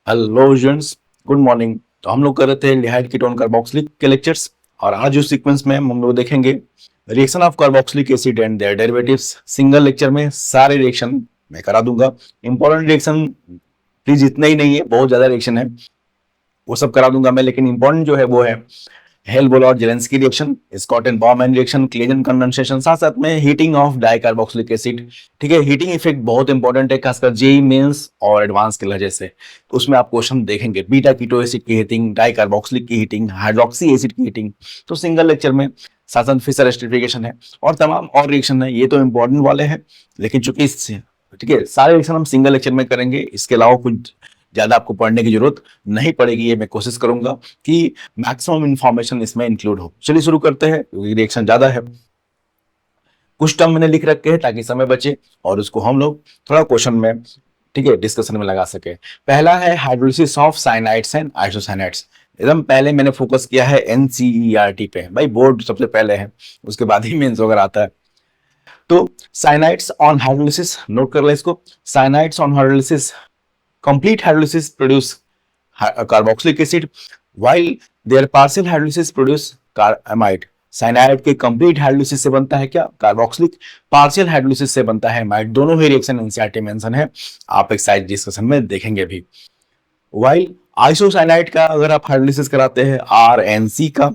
Hello students, good morning. तो हम लोग कर रहे थे एल्डिहाइड कीटोन कार्बोक्सिलिक के लेक्चर्स, और आज उस सीक्वेंस में हम लोग देखेंगे reaction of carboxylic acid and their derivatives. Single lecture में सारे रिएक्शन मैं करा दूंगा। इंपॉर्टेंट रिएक्शन प्लीज इतना ही नहीं है, बहुत ज्यादा रिएक्शन है, वो सब करा दूंगा मैं, लेकिन इंपॉर्टेंट जो है वो है हेल्बोल और Zelinsky reaction, Scott and Baumann reaction, Claisen condensation, साथ साथ में हीटिंग ऑफ डाइकार्बोक्सिलिक एसिड। ठीक है, हीटिंग इफेक्ट बहुत इंपॉर्टेंट है, खासकर जेई मेंस और एडवांस के वजह से। तो उसमें आप क्वेश्चन देखेंगे बीटा कीटो एसिड की हीटिंग, डाइकार्बोक्सिलिक की हीटिंग, हाइड्रोक्सी एसिड की हीटिंग। तो सिंगल लेक्चर में साथ साथ फिशर एस्टरिफिकेशन है और तमाम और रिएक्शन है। ये तो इंपॉर्टेंट वाले हैं, लेकिन चूंकि ठीक है सारे रिएक्शन हम सिंगल लेक्चर में करेंगे, इसके अलावा कुछ ज्यादा आपको पढ़ने की जरूरत नहीं पड़ेगी। ये मैं कोशिश करूंगा कि मैक्सिमम इंफॉर्मेशन इसमें इंक्लूड हो। चलिए शुरू करते हैं, क्योंकि रिएक्शन ज्यादा है। कुछ टर्म मैंने लिख रखे हैं ताकि समय बचे और उसको हम लोग थोड़ा क्वेश्चन में, ठीक है, डिस्कशन में लगा सके। पहला है हाइड्रोलिसिस ऑफ साइनाइड्स एंड आइसोसाइनाइड्स। एकदम पहले मैंने फोकस किया है एनसीईआरटी पे, भाई बोर्ड सबसे पहले है, उसके बाद ही मेंस वगैरह आता है। तो साइनाइड्स ऑन हाइड्रोलिसिस, नोट कर ले इसको। Cyanides on hydrolysis, complete hydrolysis produce carboxylic acid, while their partial hydrolysis produce amide। Cyanide के कंप्लीट हाइड्रोलिसिस से बनता है क्या? कार्बोक्सिलिक। पार्शियल हाइड्रोलिसिस से बनता है एमाइड। दोनों ही रिएक्शन एनसीईआरटी मेंशन है, आप एक साइड डिस्कशन में देखेंगे भी। वाइल आइसोसाइनाइड का अगर आप हाइड्रोलिसिस कराते हैं आरएनसी का,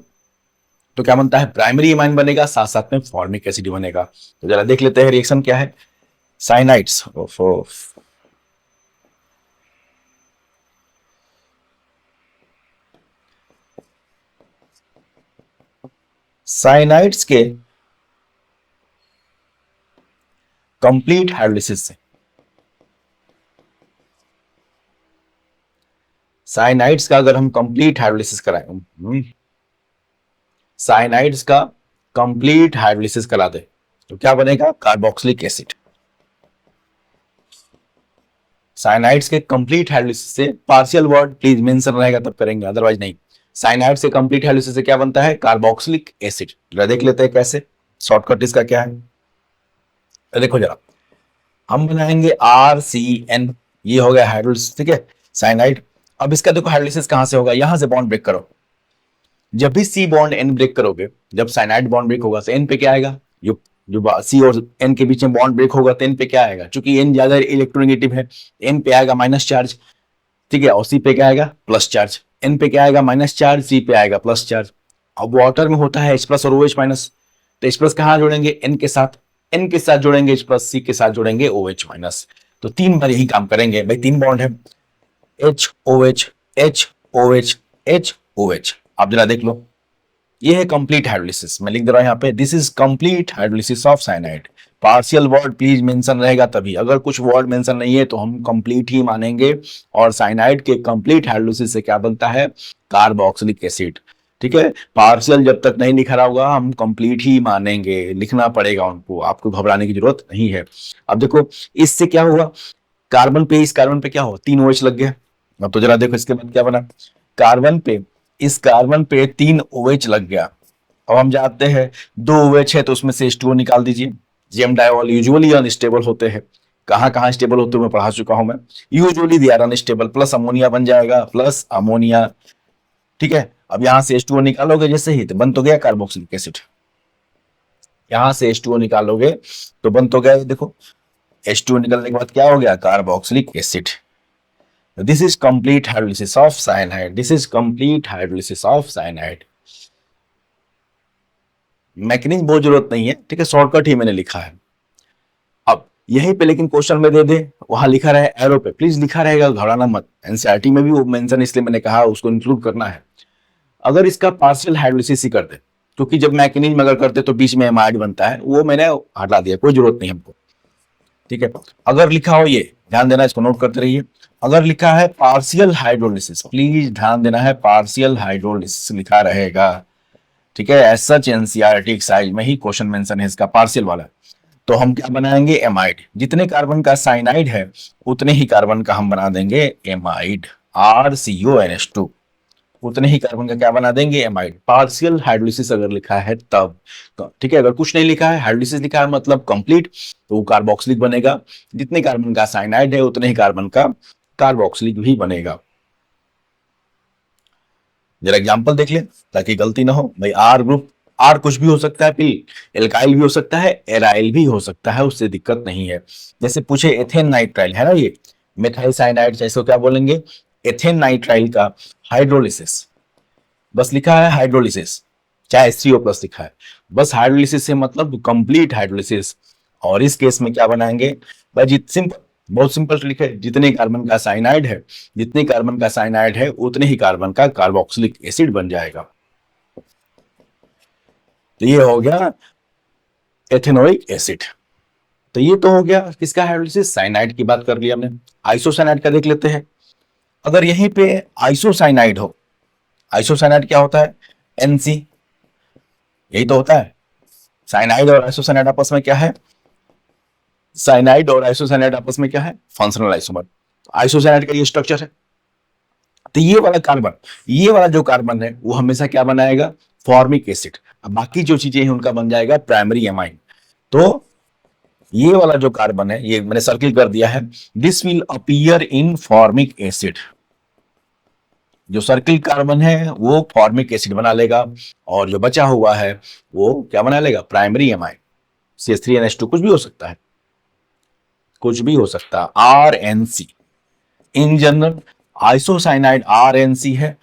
तो क्या बनता है? प्राइमरी इमाइन बनेगा, साथ साथ में फॉर्मिक एसिड बनेगा। तो जरा देख लेते हैं रिएक्शन क्या है। साइनाइड्स साइनाइड्स के कंप्लीट हाइड्रोलिसिस से, साइनाइड्स का अगर हम कंप्लीट हाइड्रोलिसिस कराएं, साइनाइड्स का कंप्लीट हाइड्रोलिसिस करा दे तो क्या बनेगा? Carboxylic acid. साइनाइड्स के कंप्लीट हाइड्रोलिसिस से, पार्शियल वर्ड प्लीज मेंशन रहेगा तब करेंगे, अदरवाइज नहीं। साइनाइड से कंप्लीट हाइड्रोलिसिस से क्या बनता है? Carboxylic acid. जरा देख लेते हैं कैसे, शॉर्टकट इसका क्या है। तो देखो जरा, हम बनाएंगे RCN, ये हो गया हाइड्रोलिसिस, ठीक है, साइनाइड। अब इसका देखो हाइड्रोलिसिस कहां से होगा? यहां से बॉन्ड ब्रेक करो। जब भी सी बॉन्ड एन ब्रेक करोगे, जब साइनाइड बॉन्ड ब्रेक होगा तो एन पे क्या आएगा? जो जो सी और एन के बीच में बॉन्ड ब्रेक होगा तो एन पे क्या आएगा? चूंकि एन ज्यादा इलेक्ट्रोनेगेटिव है, एन पे आएगा माइनस चार्ज, ठीक है, और सी पे क्या आएगा? Plus charge. एन पे क्या आएगा? माइनस चार्ज, सी पे आएगा प्लस चार्ज। अब वाटर में होता है H प्लस और OH माइनस, तो H प्लस कहां जोड़ेंगे? एन के साथ, एन के साथ जोड़ेंगे H प्लस, सी के साथ जोड़ेंगे OH माइनस। तो तीन बार यही काम करेंगे भाई, तीन बॉन्ड है, HOH HOH HOH। आप जरा देख लो, ये है कंप्लीट हाइड्रोलिसिस। मैं लिख दे रहा हूं यहाँ पे, this is complete hydrolysis of cyanide. Partial word please mention रहेगा तभी, अगर कुछ वर्ड मेंशन नहीं है तो हम कंप्लीट ही मानेंगे। और साइनाइड के कंप्लीट हाइड्रोलिसिस से क्या बनता है? Carboxylic acid. ठीक है, पार्शियल जब तक नहीं लिखा रहा होगा हम कंप्लीट ही मानेंगे, लिखना पड़ेगा उनको, आपको घबराने की जरूरत नहीं है। अब देखो इससे क्या हुआ, कार्बन पे, इस कार्बन पे क्या हो? तीन OH लग गया। अब तो जरा देखो इसके बाद क्या बना, कार्बन पे, इस कार्बन पे तीन OH लग गया। अब हम जानते हैं दो OH है तो उसमें से H2O निकाल दीजिए। जेम डायोल यूजुअली अनस्टेबल होते हैं, कहां कहां स्टेबल होते हैं मैं पढ़ा चुका हूं मैं। Usually they are unstable, plus ammonia बन जाएगा, प्लस अमोनिया, ठीक है। अब यहां से H2O निकालोगे जैसे ही, तो बन तो गया कार्बोक्सिलिक एसिड। यहां से H2O निकालोगे तो बन तो गया, देखो H2O निकलने के बाद क्या हो गया? Carboxylic acid. This is complete hydrolysis of cyanide. This is complete hydrolysis of cyanide. Mechanism बहुत जरूरत नहीं है, ठीक है, शॉर्टकट ही मैंने लिखा है। अब यहीं पे लेकिन क्वेश्चन में दे दे, वहां लिखा रहे एरो पे, प्लीज लिखा रहेगा, घबराना मत। एनसीईआरटी में भी वो मेंशन इसलिए मैंने कहा उसको इंक्लूड करना है। अगर इसका पार्शियल हाइड्रोलिसिस ही कर दे, क्योंकि जब मैकेनिज्म अगर करते तो बीच में एमाइड बनता है, वो मैंने हटा दिया, कोई जरूरत नहीं हमको, ठीक है। अगर लिखा हो, ये ध्यान देना, इसको नोट करते रहिए। अगर लिखा है पार्शियल हाइड्रोलिसिस, प्लीज ध्यान देना है, पार्शियल हाइड्रोलिसिस लिखा रहेगा, ठीक है। एज सच एनसीईआरटी एक्सरसाइज में ही क्वेश्चन मेंशन है इसका पार्शियल वाला। तो हम क्या बनाएंगे? एमाइड। जितने कार्बन का साइनाइड है उतने ही कार्बन का हम बना देंगे एमाइड, RCONH2। उतने ही कार्बन का क्या बना देंगे? एमाइड। पार्शियल हाइड्रोलिसिस अगर लिखा है तब, ठीक है। अगर कुछ नहीं लिखा है, हाइड्रोलिसिस लिखा है मतलब कंप्लीट, तो वो कार्बोक्सिलिक बनेगा। जितने कार्बन का साइनाइड है उतने ही कार्बन का कार्बोक्सिलिक भी बनेगा। जरा एग्जांपल देख लें ताकि गलती ना हो भाई। आर ग्रुप, आर कुछ भी हो सकता है, फिर एल्काइल भी हो सकता है, एराइल भी हो सकता है, उससे दिक्कत नहीं है। जैसे पूछे एथेन नाइट्राइल है ना, ये मेथाइल साइनाइड, जैसे क्या बोलेंगे एथेन नाइट्राइल का हाइड्रोलिसिस, बस लिखा है हाइड्रोलिसिस, चाहे HCO प्लस लिखा है, बस हाइड्रोलिसिस से मतलब कंप्लीट हाइड्रोलिसिस। और इस केस में क्या बनाएंगे भाई, सिंपल, बहुत सिंपल ट्रिक है, जितने कार्बन का साइनाइड है, जितने कार्बन का साइनाइड है उतने ही कार्बन का कार्बोक्सिलिक एसिड बन जाएगा। तो ये हो गया एथेनोइक एसिड। तो ये तो हो गया किसका हाइड्रोलिसिस, साइनाइड की बात कर लिया हमने। आइसोसाइनाइड का देख लेते हैं। अगर यहीं पे आइसोसाइनाइड हो, आइसोसाइनाइड क्या होता है, NC, यही तो होता है। साइनाइड और आइसोसाइनाइड आपस में क्या है, साइनाइड और आइसोसाइनाइड आपस में क्या है, फंक्शनल आइसोमर। आइसोसाइनाइड का ये स्ट्रक्चर है। तो ये वाला कार्बन, ये वाला जो कार्बन है वो हमेशा क्या बनाएगा, फॉर्मिक एसिड। अब बाकी जो चीजें हैं उनका बन जाएगा प्राइमरी एमाइन। तो ये वाला जो कार्बन है, ये मैंने सर्किल कर दिया है, this will appear in formic acid. जो सर्किल कार्बन है वो फॉर्मिक एसिड बना लेगा, और जो बचा हुआ है वो क्या बना लेगा, प्राइमरी एमाइन। CH3NH2 कुछ भी हो सकता है, कुछ भी हो सकता है, RNC। In general isocyanide RNC है,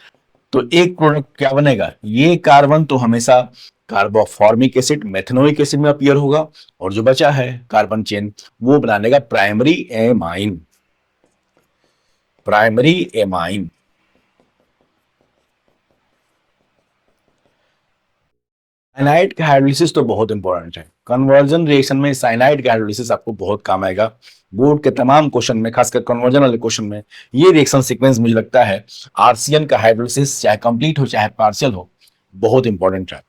तो एक प्रोडक्ट क्या बनेगा, ये कार्बन तो हमेशा कार्बोफॉर्मिक एसिड मेथनोइक एसिड में अपीयर होगा, और जो बचा है कार्बन चेन वो बना लेगा primary amine, primary amine. Cyanide का हाइड्रोलिसिस तो बहुत इंपॉर्टेंट है, कन्वर्जन रिएक्शन में साइनाइड का हाइड्रोलिसिस आपको बहुत काम आएगा। बोर्ड के तमाम क्वेश्चन में, खासकर कन्वर्जन वाले क्वेश्चन में, ये रिएक्शन सीक्वेंस मुझे लगता है आरसीएन का हाइड्रोलिसिस चाहे कंप्लीट हो चाहे पार्शियल हो, बहुत इंपॉर्टेंट है।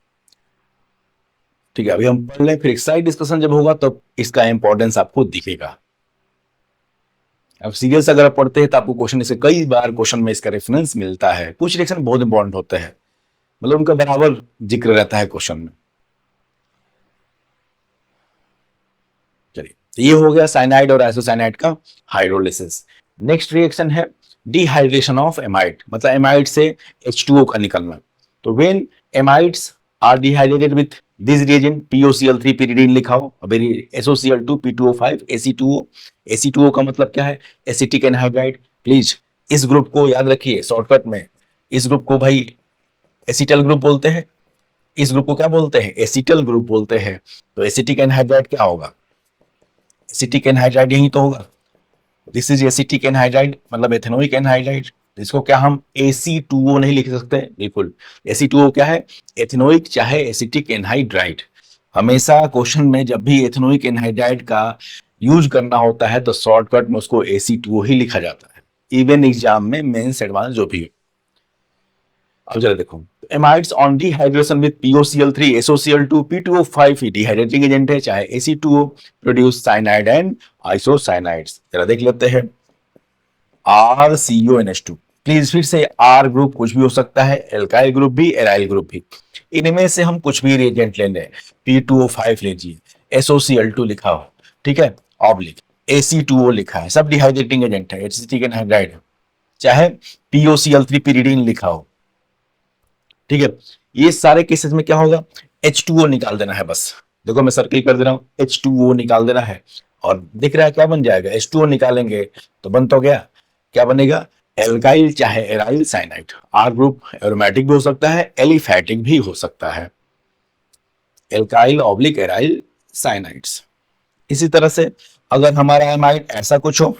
ठीक है, अभी हम पढ़ लें, फिर एक्सरसाइज डिस्कशन जब होगा तब इसका इंपॉर्टेंस आपको दिखेगा। अब सीरियल से अगर आप पढ़ते हैं तो आपको क्वेश्चन इससे कई बार क्वेश्चन में इसका रेफरेंस मिलता है, कुछ रिएक्शन बहुत इंपॉर्टेंट होते हैं, मतलब उनका बराबर जिक्र रहता है क्वेश्चन में। चलिए, तो ये हो गया साइनाइड और आइसोसाइनाइड का हाइड्रोलिसिस। नेक्स्ट रिएक्शन है डिहाइड्रेशन ऑफ एमाइड, मतलब एमाइड से H2O का निकलना। तो when amides are dehydrated with this reagent POCl3 pyridine लिखा हो, SOCl2 P2O5 Ac2O। Ac2O का मतलब क्या है, एसिटिक एनहाइड्राइड। प्लीज इस ग्रुप को याद रखिए शॉर्टकट में, इस ग्रुप को भाई एसिटल ग्रुप बोलते हैं, इस ग्रुप को क्या बोलते हैं, एसिटल ग्रुप बोलते हैं। तो एसिटिक एनहाइड्राइड क्या होगा, एसिटिक एनहाइड्राइड यही तो होगा। दिस इज एसिटिक एनहाइड्राइड, मतलब एथेनोइक एनहाइड्राइड। इसको क्या हम Ac2O नहीं लिख सकते, बिल्कुल। Ac2O क्या है, एथेनोइक चाहे एसिटिक एनहाइड्राइड। हमेशा क्वेश्चन में जब भी एथेनोइक एनहाइड्राइड का यूज करना होता है तो शॉर्टकट में उसको Ac2O ही लिखा जाता है, इवन एग्जाम में, मेंस एडवांस जो भी है। अब जरा देखो, amides on dehydration with POCl3 SOCl2 P2O5 dehydrating agent है, चाहे Ac2O, प्रोड्यूस साइनाइड एंड आइसोसाइनाइड्स। जरा देख लेते हैं, RCONH2। प्लीज फिर से, R ग्रुप कुछ भी हो सकता है, एल्काइल ग्रुप भी, एराइल ग्रुप भी। इनमें से हम कुछ भी रिएजेंट ले लें, P2O5 लीजिए, SOCl2 लिखा हो, ठीक है, ऑब्लिक Ac2O लिखा है, सब डिहाइड्रेटिंग एजेंट है, एसिटिक एनहाइड्राइड है, चाहे POCl3 pyridine लिखा हो, ठीक है। ये सारे केसेस में क्या होगा, H2O निकाल देना है बस। देखो मैं सर्किल कर दे रहा हूं, H2O निकाल देना है, और दिख रहा है क्या बन जाएगा, H2O निकालेंगे तो बन तो गया, क्या बनेगा, एल्काइल चाहे aryl cyanide. R group aromatic भी हो सकता है, एलिफैटिक भी हो सकता है, एल्काइल ऑब्लिक एराइल साइनाइड्स। इसी तरह से अगर हमारा एमाइड ऐसा कुछ हो,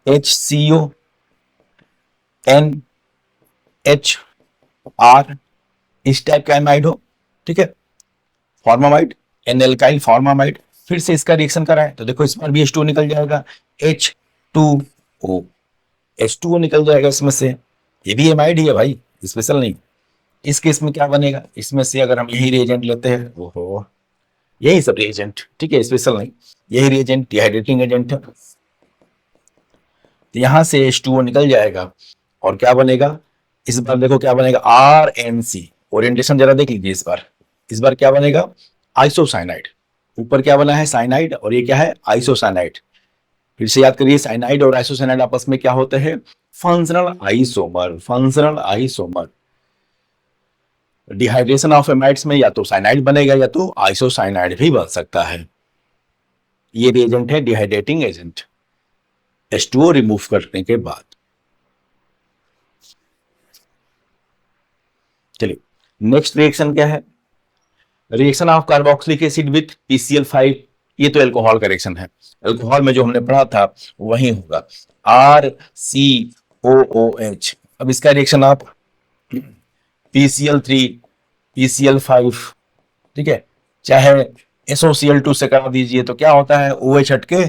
HCO NHR, इस टाइप का एमाइड हो, ठीक है, फॉर्मामाइड, एनएल्काइल फॉर्मामाइड। फिर से इसका रिएक्शन कराएं तो देखो इस बार भी H2O निकल जाएगा, H2O, H2O निकल जाएगा इसमें से, ये भी एमाइड ही है भाई, स्पेशल नहीं। इस केस में क्या बनेगा, इसमें से अगर हम यही रिएजेंट लेते हैं, ओहो यही सब रिएजेंट, ठीक है, स्पेशल नहीं, यही रिएजेंट डिहाइड्रेटिंग एजेंट है, तो यहां से H2O निकल जाएगा, और क्या बनेगा, इस बार देखो क्या बनेगा, RNC। ओरिएंटेशन जरा देख लीजिए इस बार क्या बनेगा, आइसोसाइनाइड। ऊपर क्या बना है, साइनाइड, और ये क्या है, आइसोसाइनाइड। फिर से याद करिए, साइनाइड और आइसोसाइनाइड आपस में क्या होते हैं? Functional isomer, functional isomer. Dehydration of amides में या तो साइनाइड बनेगा या तो आइसोसाइनाइड भी बन सकता है। ये रिएजेंट है डिहाइड्रेटिंग एजेंट, H2O रिमूव करने के बाद। चलिए नेक्स्ट रिएक्शन क्या है? Reaction of carboxylic acid with PCl5। ये तो अल्कोहल का रिएक्शन है, अल्कोहल में जो हमने पढ़ा था वही होगा, RCOOH। अब इसका रिएक्शन आप PCl3 PCl5, ठीक है, चाहे SOCl2 से करा दीजिए तो क्या होता है? OH हटके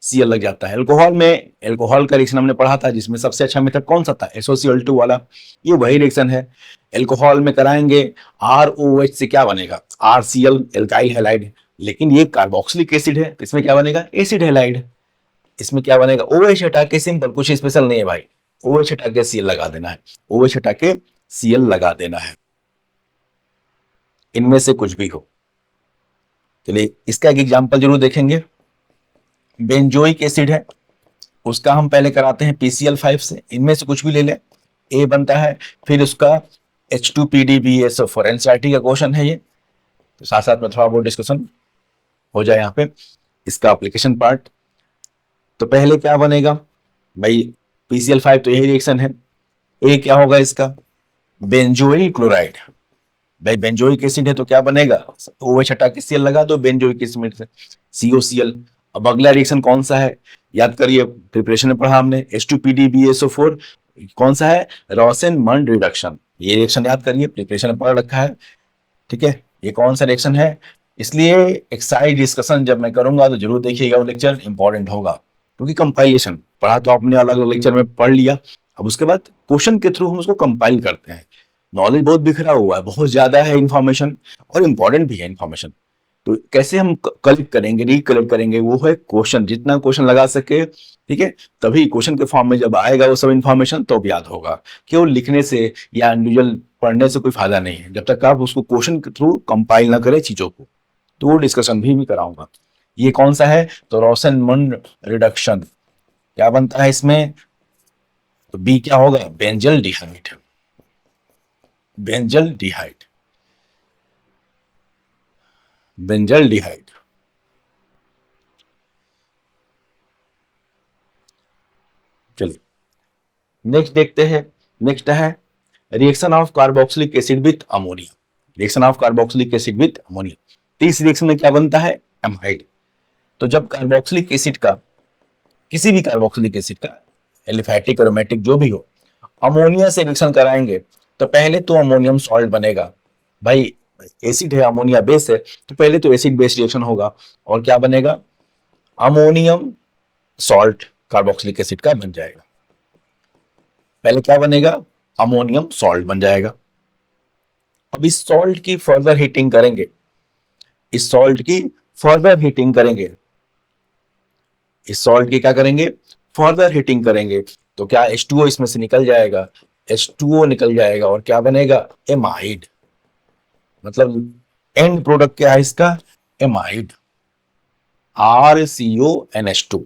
Cl लग जाता है। अल्कोहल में अल्कोहल का रिएक्शन हमने पढ़ा था जिसमें सबसे अच्छा मेथड कौन सा था? SOCl2 वाला। ये वही रिएक्शन है, अल्कोहल में कराएंगे, ROH से क्या बनेगा? RCl alkyl halide. लेकिन ये कार्बोक्सिलिक एसिड है, इसमें क्या बनेगा? Acid halide. इसमें क्या बनेगा? OH हटा के, सिंपल, कुछ स्पेशल नहीं है भाई, OH हटा के Cl लगा देना है, OH हटा के Cl लगा देना है, इनमें से कुछ भी हो। चलिए इसका एक एग्जांपल जरूर देखेंगे। बेंजोइक एसिड है, उसका हम पहले कराते हैं PCl5 से, इनमें से कुछ भी ले लें, A बनता है, फिर उसका H2PDBSO4। एनसीईआरटी का क्वेश्चन है ये, तो साथ साथ में थोड़ा बहुत डिस्कशन हो जाए यहाँ पे, इसका एप्लीकेशन पार्ट। तो पहले क्या बनेगा भाई? PCl5 तो यही रिएक्शन है, A क्या होगा इसका? Benzoyl chloride. भाई बेंजोइक एसिड है तो क्या बनेगा? OH हटा के Cl लगा दो, बेंजोइक एसिड से COCl। अब अगला रिएक्शन कौन सा है? याद करिए, प्रिपरेशन में पढ़ा हमने, H2PDBSO4। कौन सा है? रोसेनमंड रिडक्शन। ये रिएक्शन याद करिए, प्रिपरेशन में पढ़ रखा है, ठीक है। ये कौन सा रिएक्शन है? इसलिए एक्साइड डिस्कशन जब मैं करूंगा तो जरूर देखिएगा, वो लेक्चर इंपॉर्टेंट होगा, क्योंकि कंपाइलेशन पढ़ा तो आपने अलग अलग लेक्चर में पढ़ लिया, अब उसके बाद क्वेश्चन के थ्रू हम उसको कंपाइल करते हैं। नॉलेज बहुत बिखरा हुआ है, बहुत ज्यादा है इंफॉर्मेशन, और इंपॉर्टेंट भी है इंफॉर्मेशन। तो कैसे हम कलेक्ट करेंगे, रिकलेक्ट करेंगे? वो है क्वेश्चन, जितना क्वेश्चन लगा सके, ठीक है, तभी क्वेश्चन के फॉर्म में जब आएगा वो सब इंफॉर्मेशन तो याद होगा। केवल लिखने से या इंडिविजुअल पढ़ने से कोई फायदा नहीं है, जब तक आप उसको क्वेश्चन के थ्रू कंपाइल ना करें चीजों को। तो वो डिस्कशन भी कराऊंगा। ये कौन सा है? तो रोसेनमंड रिडक्शन। क्या बनता है इसमें? तो बी क्या होगा? Benzaldehyde, benzaldehyde, benzaldehyde. चलिए नेक्स्ट देखते हैं। नेक्स्ट है reaction of carboxylic acid with ammonia, reaction of carboxylic acid with ammonia. तो इस रिएक्शन में क्या बनता है? एमाइड। तो जब कार्बोक्सिलिक एसिड का, किसी भी कार्बोक्सिलिक एसिड का, एलिफैटिक एरोमेटिक जो भी हो, अमोनिया से रिएक्शन कराएंगे तो पहले तो अमोनियम सॉल्ट बनेगा। भाई एसिड है, अमोनिया बेस है, तो पहले तो एसिड बेस रिएक्शन होगा, और क्या बनेगा? अमोनियम सॉल्ट कार्बोक्सिलिक एसिड का बन जाएगा। पहले क्या बनेगा? अमोनियम सॉल्ट बन जाएगा। अब इस सॉल्ट की फर्दर हीटिंग करेंगे, इस सॉल्ट की फर्दर हीटिंग करेंगे, इस सॉल्ट की क्या करेंगे? फर्दर हीटिंग करेंगे। तो क्या H2O इसमें से निकल जाएगा, H2O निकल जाएगा, और क्या बनेगा? एमाइड। मतलब एंड प्रोडक्ट क्या है इसका? Amide, RCONH2।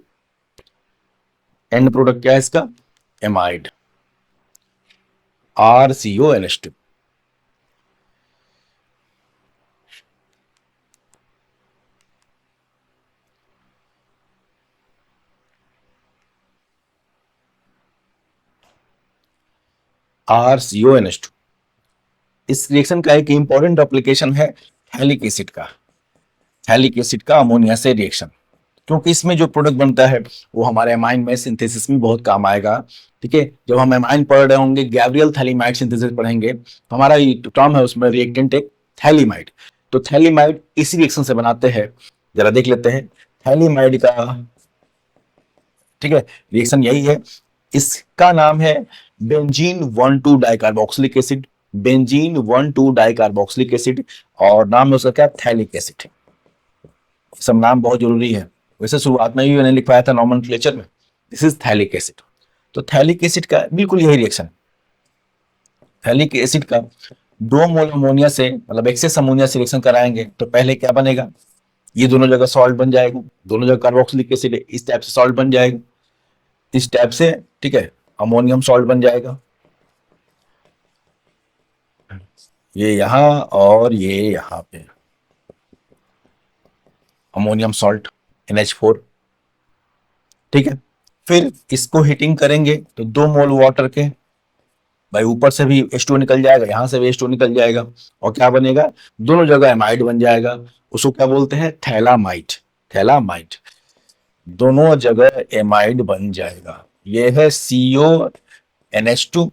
एंड प्रोडक्ट क्या है इसका? Amide, RCONH2। RCONH2। इस रिएक्शन का एक इंपॉर्टेंट एप्लीकेशन है थैलिक एसिड का, थैलिक एसिड का अमोनिया से रिएक्शन, क्योंकि इसमें जो प्रोडक्ट बनता है वो हमारे अमाइन में सिंथेसिस में बहुत काम आएगा, ठीक है। जब हम अमाइन पढ़ रहे होंगे, गैब्रियल थैलीमाइड सिंथेसिस पढ़ेंगे, तो हमारा ये टर्म है उसमें रिएक्टेंट एक थैलीमाइड। तो थैलीमाइड इसी रिएक्शन से बनाते हैं, जरा देख लेते हैं थैलीमाइड का, ठीक है, रिएक्शन यही है। इसका नाम है benzene 1,2 dicarboxylic acid, benzene 1,2 dicarboxylic acid, और नाम है उसका क्या? Phthalic acid. सब नाम बहुत जरूरी है, वैसे शुरुआत में भी मैंने लिखवाया था नॉमेनक्लेचर में, दिस इज थैलिक एसिड। तो थैलिक एसिड का बिल्कुल यही रिएक्शन, थैलिक एसिड का 2 मोल अमोनिया से, मतलब एक्सेस अमोनिया से रिएक्शन कराएंगे तो पहले क्या बनेगा? ये दोनों जगह सॉल्ट बन जाएगा, दोनों जगह कार्बोक्सिलिक एसिड है, इस टाइप से सॉल्ट बन जाएगा, इस टाइप से, ठीक है, अमोनियम सॉल्ट बन जाएगा, ये यहां और ये यहां पे अमोनियम सॉल्ट NH4, ठीक है। फिर इसको हीटिंग करेंगे तो 2 मोल वाटर के, भाई ऊपर से भी H2O निकल जाएगा, यहां से भी H2O निकल जाएगा, और क्या बनेगा, दोनों जगह एमाइड बन जाएगा, उसको क्या बोलते हैं, थैलामाइड। थैलामाइड, दोनों जगह एमाइड बन जाएगा। ये है CONH2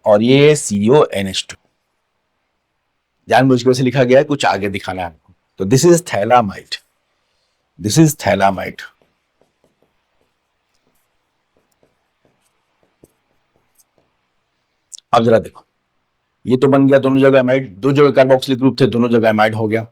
और ये CONH2, जानबूझ के वैसे लिखा गया है, कुछ आगे दिखाना है आपको। तो this is phthalimide, this is phthalimide. अब जरा देखो, ये तो बन गया दोनों जगह एमाइड, दो जगह कार्बोक्सिलिक ग्रुप थे, दोनों जगह एमाइड हो गया।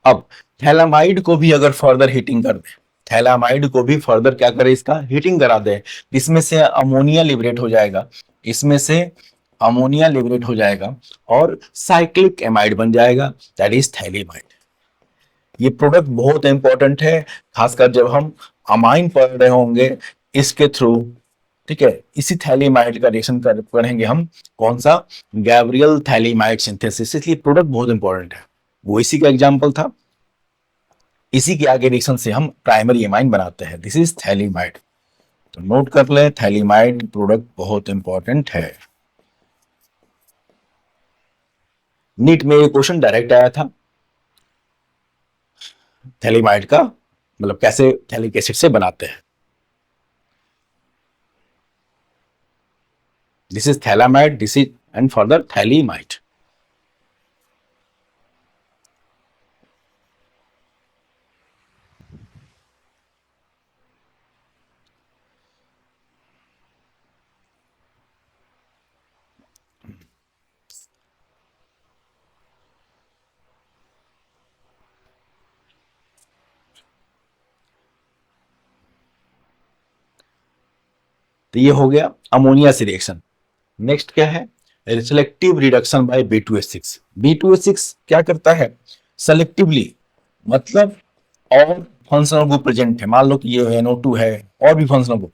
अब थैलामाइड को भी अगर फर्दर हीटिंग कर दे, थैलामाइड को भी फर्दर क्या करे, इसका हीटिंग करा दे, इसमें से अमोनिया लिबरेट हो जाएगा, इसमें से अमोनिया लिबरेट हो जाएगा और साइक्लिक एमाइड बन जाएगा, दैट इज थैलीमाइड। ये प्रोडक्ट बहुत इंपॉर्टेंट है, खासकर जब हम अमाइन पढ़ रहे होंगे इसके थ्रू, ठीक है। इसी थैलीमाइड का रिएक्शन करेंगे हम, कौन सा, गैब्रियल थैलीमाइड सिंथेसिस, इसलिए प्रोडक्ट बहुत इंपॉर्टेंट है। वो इसी का एग्जांपल था, इसी के आगे रिएक्शन से हम प्राइमरी एमाइन बनाते हैं, दिस इज थैलीमाइड। तो नोट कर ले, थैलीमाइड प्रोडक्ट बहुत इंपॉर्टेंट है। नीट में ये क्वेश्चन डायरेक्ट आया था, थैलीमाइड का मतलब कैसे थैलिक एसिड से बनाते हैं। This is phthalimide, this is and further phthalimide. तो ये हो गया अमोनिया से रिएक्शन। नेक्स्ट क्या है, selective reduction bye B2H6। B2H6 क्या करता है, सेलेक्टिवली, मतलब और फंक्शनल ग्रुप प्रेजेंट है, मान लो कि ये NO2 है और भी फंक्शनल ग्रुप,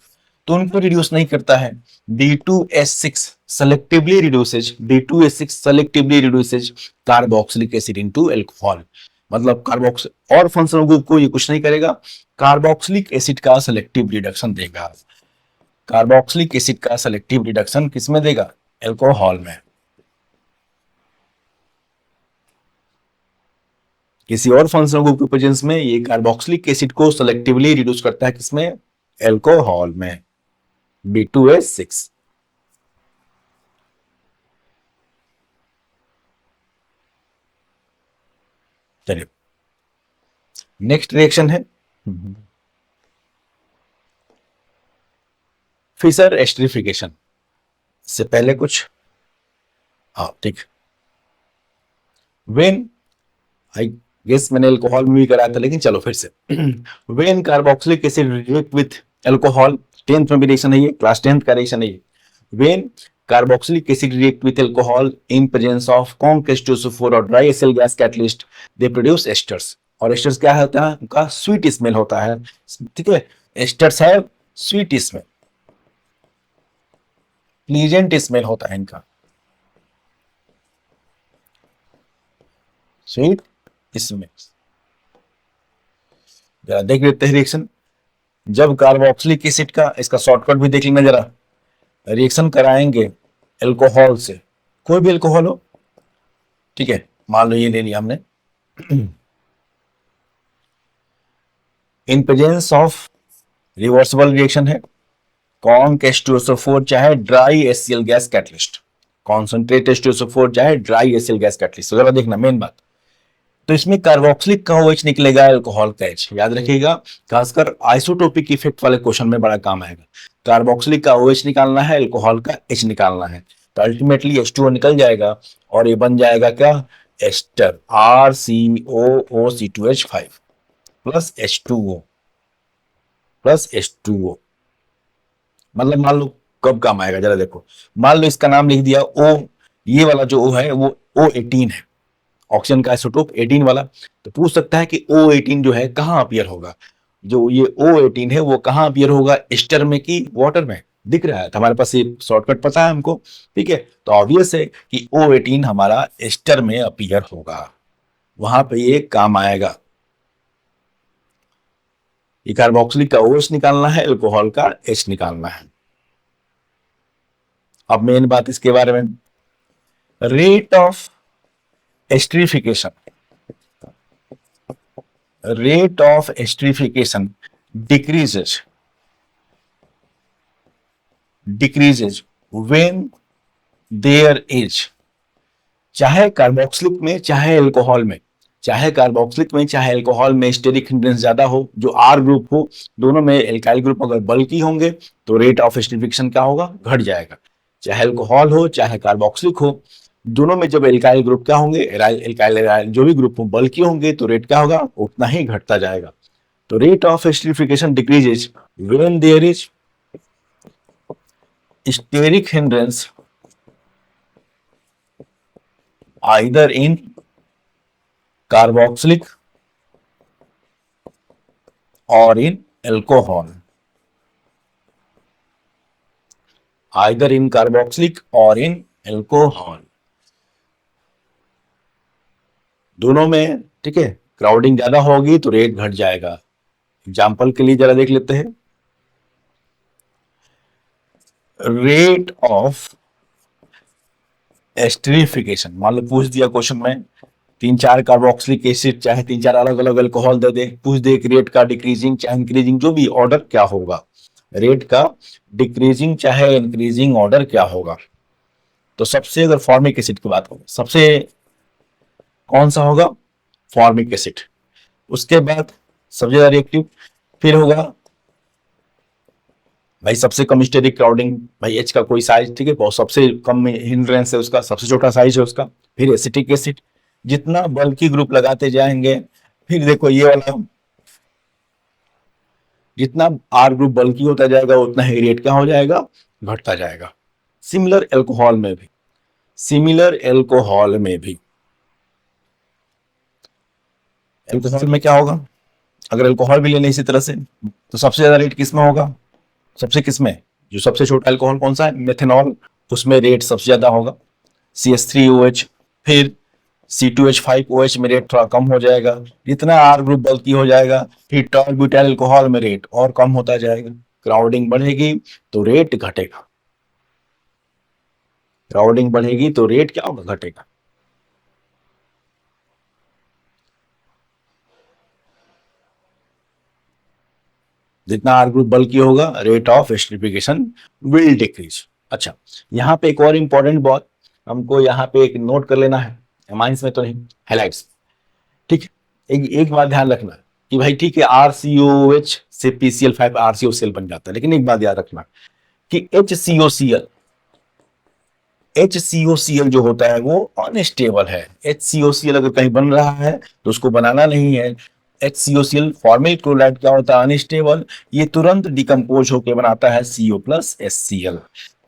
तो उनको रिड्यूस नहीं करता है। B2H6 selectively reduces, B2H6 selectively reduces carboxylic acid into alcohol, मतलब कार्बोक्स और फंक्शनल ग्रुप को ये कुछ नहीं करेगा, कार्बोक्सिलिक एसिड का सेलेक्टिव रिडक्शन देगा। कार्बोक्सिलिक एसिड का सेलेक्टिव रिडक्शन किसमें देगा, अल्कोहल में। किसी और फंक्शनल ग्रुप के प्रेजेंस में ये कार्बोक्सिलिक एसिड को सेलेक्टिवली रिड्यूस करता है, किसमें, अल्कोहल में, B2H6। चलिए नेक्स्ट रिएक्शन है फिशर एस्टरिफिकेशन। इससे पहले कुछ, हाँ ठीक, वेन, आई गेस मैंने अल्कोहल में भी कराया था, लेकिन चलो फिर से। When carboxylic acid react with alcohol, 10th में भी रिएक्शन है ये, क्लास 10th का रिएक्शन है ये। When carboxylic acid react with alcohol in presence of conc H2SO4 और dry acyl gas catalyst, they produce asters. और एस्टर्स क्या होता है, उनका स्वीट स्मेल होता है, ठीक है। एस्टर्स है स्वीट स्मेल, प्लीजेंट स्मेल होता है इनका, स्वीट स्मेल। जरा देख लेते हैं रिएक्शन। जब कार्बोक्सिलिक एसिड का, इसका शॉर्टकट भी देख लेना जरा, रिएक्शन कराएंगे अल्कोहल से, कोई भी अल्कोहल हो, ठीक है, मान लो ये ले लिया हमने, in presence of, reversible reaction है, कॉन्क H2SO4 चाहे dry HCl gas catalyst, concentrate H2SO4 चाहे ड्राई एसियल गैस कैटलिस्ट। जरा देखना मेन बात, तो इसमें कार्बोक्सिलिक का OH निकलेगा, अल्कोहल का H, याद रखिएगा, खासकर आइसोटोपिक इफेक्ट वाले क्वेश्चन में बड़ा काम आएगा। कार्बोक्सिलिक का OH निकालना है, अल्कोहल का H निकालना है, तो अल्टीमेटली H2O निकल जाएगा और ये बन जाएगा क्या, ester, RCOOC2H5 plus H2O plus H2O। मतलब मान लो कब काम आएगा, जरा देखो, मान लो इसका नाम लिख दिया O, ये वाला जो O है वो O18 है, ऑक्सीजन का आइसोटोप 18 वाला। तो पूछ सकता है कि O18 जो है कहाँ अपीयर होगा, जो ये O18 है वो कहाँ अपीयर होगा, एस्टर में कि वाटर में, दिख रहा है। तो हमारे पास ये शॉर्टकट पता है हमको, ठीक है। तो ऑब्वियस है कि O18 हमारा एस्टर में अपीयर होगा, वहां पे ये काम आएगा। ये कार्बोक्सिलिक का OH निकालना है, अल्कोहल का H निकालना है। अब मेन बात इसके बारे में, rate of esterification, rate of esterification decreases when there is, चाहे कार्बोक्सिलिक में चाहे अल्कोहल में, चाहे कार्बोक्सिलिक में चाहे अल्कोहल में स्टेरिक हिंड्रेंस ज्यादा हो, जो R ग्रुप हो, दोनों में एल्काइल ग्रुप अगर बल्की होंगे तो रेट ऑफ एस्टरिफिकेशन क्या होगा, घट जाएगा। चाहे अल्कोहल हो चाहे कार्बोक्सिलिक हो, दोनों में जब एल्काइल ग्रुप क्या होंगे, एल्काइल जो भी ग्रुप हो बल्की होंगे, तो रेट क्या होगा, उतना ही घटता जाएगा। तो rate of esterification decreases when there is steric hindrance either in carboxylic or in alcohol, either in carboxylic or in alcohol, दोनों में, ठीक है। क्राउडिंग ज्यादा होगी तो रेट घट जाएगा। एग्जाम्पल के लिए जरा देख लेते हैं, रेट ऑफ एस्टरिफिकेशन, मान लो पूछ दिया क्वेश्चन में 3-4 कार्बोक्सिलिक एसिड चाहे 3-4 अलग अलग अल्कोहल दे दे, पूछ दे कि रेट का डिक्रीजिंग चाहे इंक्रीजिंग, जो भी ऑर्डर क्या होगा, रेट का डिक्रीजिंग चाहे इंक्रीजिंग ऑर्डर क्या होगा। तो सबसे अगर फॉर्मिक एसिड की बात करें, सबसे कौन सा होगा, फॉर्मिक एसिड। उसके बाद सबसे ज्यादा रिएक्टिव, फिर होगा भाई सबसे कम स्टेरिक क्राउडिंग, भाई एच का कोई साइज, ठीक है, बहुत सबसे कम हिंड्रेंस है उसका, सबसे छोटा साइज है उसका। फिर एसिटिक एसिड, जितना बल्कि ग्रुप लगाते जाएंगे, फिर देखो ये वाला, जितना आर ग्रुप बल्कि होता जाएगा उतना ही रेट क्या हो जाएगा, घटता जाएगा। सिमिलर एल्कोहल में भी, सिमिलर एल्कोहल में भी, एल्कोहल में क्या होगा, अगर एल्कोहल भी ले लें इसी तरह से, तो सबसे ज्यादा रेट किसमें होगा, सबसे किसमें, जो सबसे छोटा अल्कोहल कौन सा है, मेथनॉल, उसमें रेट सबसे ज्यादा होगा। CH3OH, फिर C2H5OH में रेट थोड़ा कम हो जाएगा, जितना R ग्रुप बल्कि हो जाएगा, फिर टॉल ब्यूटाइल अल्कोहल में रेट और कम होता जाएगा। क्राउडिंग बढ़ेगी तो रेट घटेगा, क्राउडिंग बढ़ेगी तो रेट क्या होगा, घटेगा। जितना R ग्रुप बल्कि होगा, rate of esterification will decrease. अच्छा, यहाँ पे एक और इंपॉर्टेंट बात हमको यहाँ पे एक नोट कर लेना है, एमाइंस में तो नहीं, हैलाइड्स, ठीक है। एक बात ध्यान रखना कि भाई ठीक है, RCOH से PCl5 RCOCl बन जाता है, लेकिन एक बात याद रखना कि HCOCl जो होता है वो अनस्टेबल है। HCOCl अगर कहीं बन रहा है तो उसको बनाना नहीं है। HCOCl फॉर्मिल क्लोराइड क्या होता है, अनस्टेबल, ये तुरंत डिकम्पोज होकर बनाता है CO+HCl।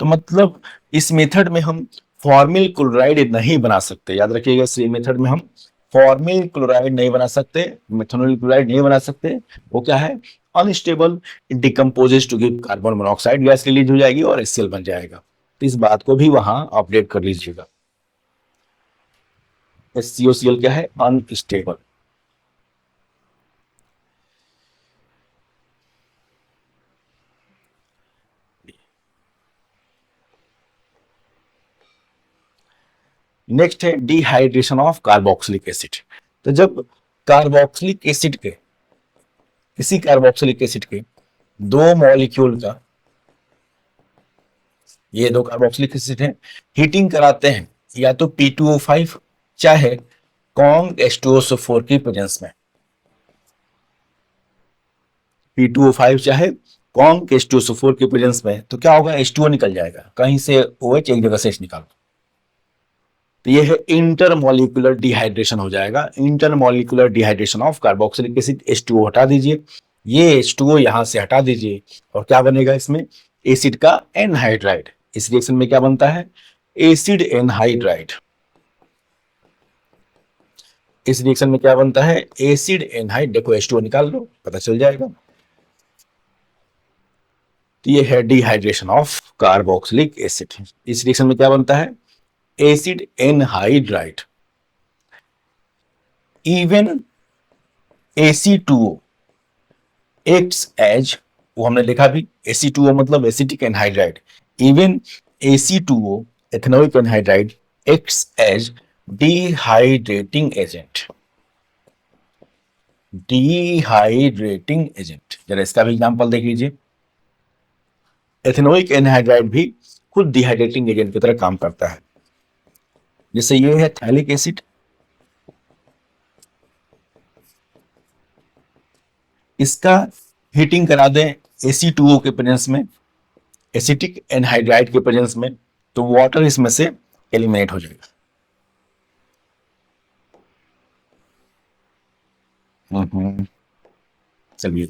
तो मतलब इस मेथड में हम फॉर्मिल क्लोराइड नहीं बना सकते, याद रखिएगा, इस मेथड में हम फॉर्मिल क्लोराइड नहीं बना सकते, मेथनॉल क्लोराइड नहीं बना सकते। वो क्या है, unstable, decomposes to give carbon monoxide, gas release हो जाएगी और HCl बन जाएगा। तो इस बात को भी वहां अपडेट कर लीजिएगा। HCOCl क्या है, अनस्टेबल। नेक्स्ट है डिहाइड्रेशन ऑफ कार्बोक्सिलिक एसिड। तो जब कार्बोक्सिलिक एसिड के, किसी कार्बोक्सिलिक एसिड के दो मॉलिक्यूल का, ये दो कार्बोक्सिलिक एसिड है, हीटिंग कराते हैं या तो P2O5 चाहे कॉन्ग H2SO4 की प्रेजेंस में, P2O5 चाहे कॉन्ग H2SO4 की प्रेजेंस में, तो क्या होगा, H2O निकल जाएगा, कहीं से OH एक जगह से H निकालो, तो ये है इंटरमोलिकुलर डिहाइड्रेशन हो जाएगा। Intermolecular dehydration of carboxylic acid, H2O हटा दीजिए, ये H2O यहां से हटा दीजिए, और क्या बनेगा इसमें, एसिड का एनहाइड्राइड। इस रिएक्शन में क्या बनता है, एसिड एनहाइड्राइड। इस रिएक्शन में क्या बनता है, एसिड एनहाइड, देखो H2O निकाल लो पता चल जाएगा। तो ये है डिहाइड्रेशन ऑफ कार्बोक्सिलिक एसिड। इस रिएक्शन में क्या बनता है, acid anhydride. Even Ac2O acts as, वो हमने लिखा भी, Ac2O मतलब acetic anhydride. Even Ac2O ethanoic anhydride acts as dehydrating agent. Dehydrating agent, जरा इसका भी एग्जांपल देख लीजिए। एथेनोइक एनहाइड्राइड भी खुद डिहाइड्रेटिंग एजेंट की तरह काम करता है। जैसे ये है थैलिक एसिड, इसका हीटिंग करा दें Ac2O के प्रेजेंस में, एसिटिक एनहाइड्राइड के प्रेजेंस में, तो वाटर इसमें से एलिमिनेट हो जाएगा। चलिए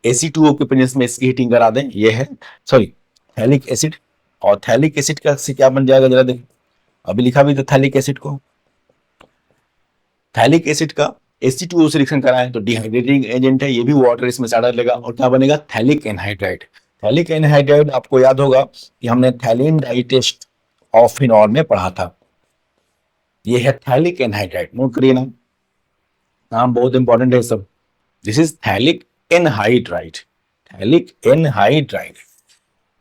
Ac2O के प्रेजेंस में इसकी हीटिंग करा दें, ये है सॉरी थैलिक एसिड। और थैलिक एसिड का से क्या बन जाएगा जरा देखें, अभी लिखा भी तो थैलिक एसिड को। थैलिक एसिड का Ac2O से रिएक्शन कराएं तो डिहाइड्रेटिंग एजेंट है, ये भी वाटर इसमें से डालेगा और क्या बनेगा, थैलिक एनहाइड्राइड। थैलिक एनहाइड्राइड आपको याद होगा कि हमने थैलिन डाइटेस्ट ऑफ फिनॉल में पढ़ा था। ये है थैलिक एनहाइड्राइड, नोट करिए नाम, नाम बहुत इंपॉर्टेंट है सब। This is phthalic anhydride, phthalic anhydride,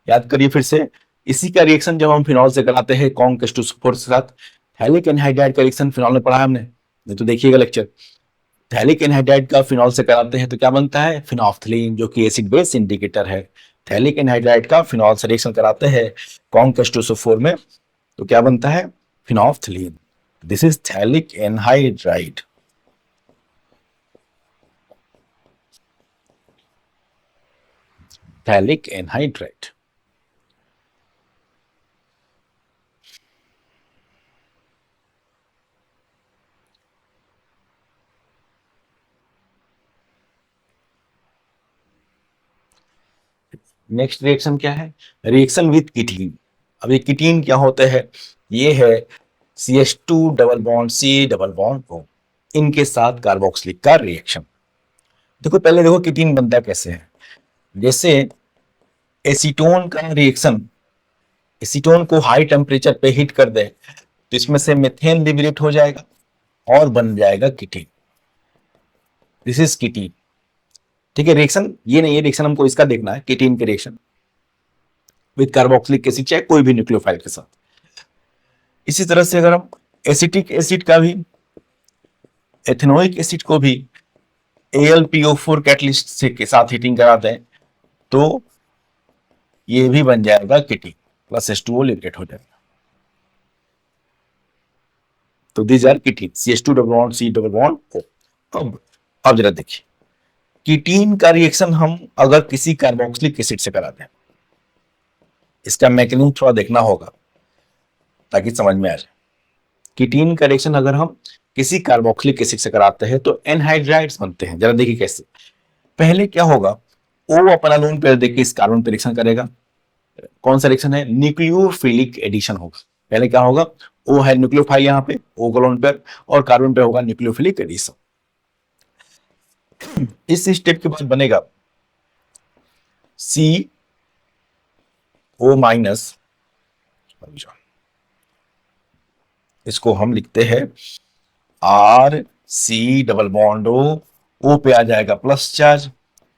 याद करिए फिर से। इसी का रिएक्शन जब हम फिनॉल से कराते हैं कॉन्क H2SO4 के साथ, थैलिक एनहाइड्राइड का रिएक्शन फिनॉल में पढ़ा है हमने, नहीं तो देखिएगा लेक्चर। थैलिक एनहाइड्राइड का फिनॉल से कराते हैं तो क्या बनता है, फिनोफ्थलीन, जो कि एसिड बेस इंडिकेटर है। थैलिक एनहाइड्राइड का फिनॉल से रिएक्शन कराते हैं कॉन्क H2SO4 में तो क्या बनता है, phenolphthalein. This is phthalic anhydride. Phthalic anhydride. Next reaction क्या है, रिएक्शन विथ कीटीन। अब ये कीटीन क्या होते हैं, ये है CH2 double bond C double bond O, इनके साथ कार्बोक्सिलिक का रिएक्शन। देखो पहले देखो कीटीन बनता कैसे है। जैसे एसीटोन का रिएक्शन, एसीटोन को हाई टेम्परेचर पे हीट कर दे तो इसमें से मीथेन लिबरेट हो जाएगा और बन जाएगा कीटीन। दिस इज कीटीन, ठीक है। रिएक्शन ये नहीं है, रिएक्शन हमको इसका देखना है, कीटीन के रिएक्शन विद कार्बोक्सिलिक एसिड चाहे कोई भी न्यूक्लियोफाइल के साथ। इसी तरह से अगर हम एसिटिक एसिड का भी, एथेनोइक एसिड को भी AlPO4 कैटलिस्ट से के साथ हीटिंग करा दें तो ये भी बन जाएगा कीटीन प्लस H2O लिबरेट हो जाएगा। तो these are ketene, CH2 double bond C double bond O। अब जरा देखिए कीटीन का रिएक्शन हम अगर किसी कार्बोक्सिलिक एसिड से करा दें, इसका मैकेनिज्म थोड़ा देखना होगा ताकि समझ में आ जाए। कीटीन का रिएक्शन अगर हम किसी कार्बोक्सिलिक एसिड से कराते हैं तो एनहाइड्राइड्स बनते हैं। जरा देखिए कैसे, पहले क्या होगा, O अपना लोन पेयर देके इस कार्बन पे रिएक्शन करेगा। कौन सा रिएक्शन है, न्यूक्लियोफिलिक एडिशन होगा। पहले क्या होगा, O है न्यूक्लियोफाइल यहाँ पे, O का लोन पेयर, और कार्बन पे होगा न्यूक्लियोफिलिक एडिशन। इस स्टेप के बाद बनेगा CO माइनस, इसको हम लिखते हैं RC डबल बॉन्ड O पे आ जाएगा प्लस चार्ज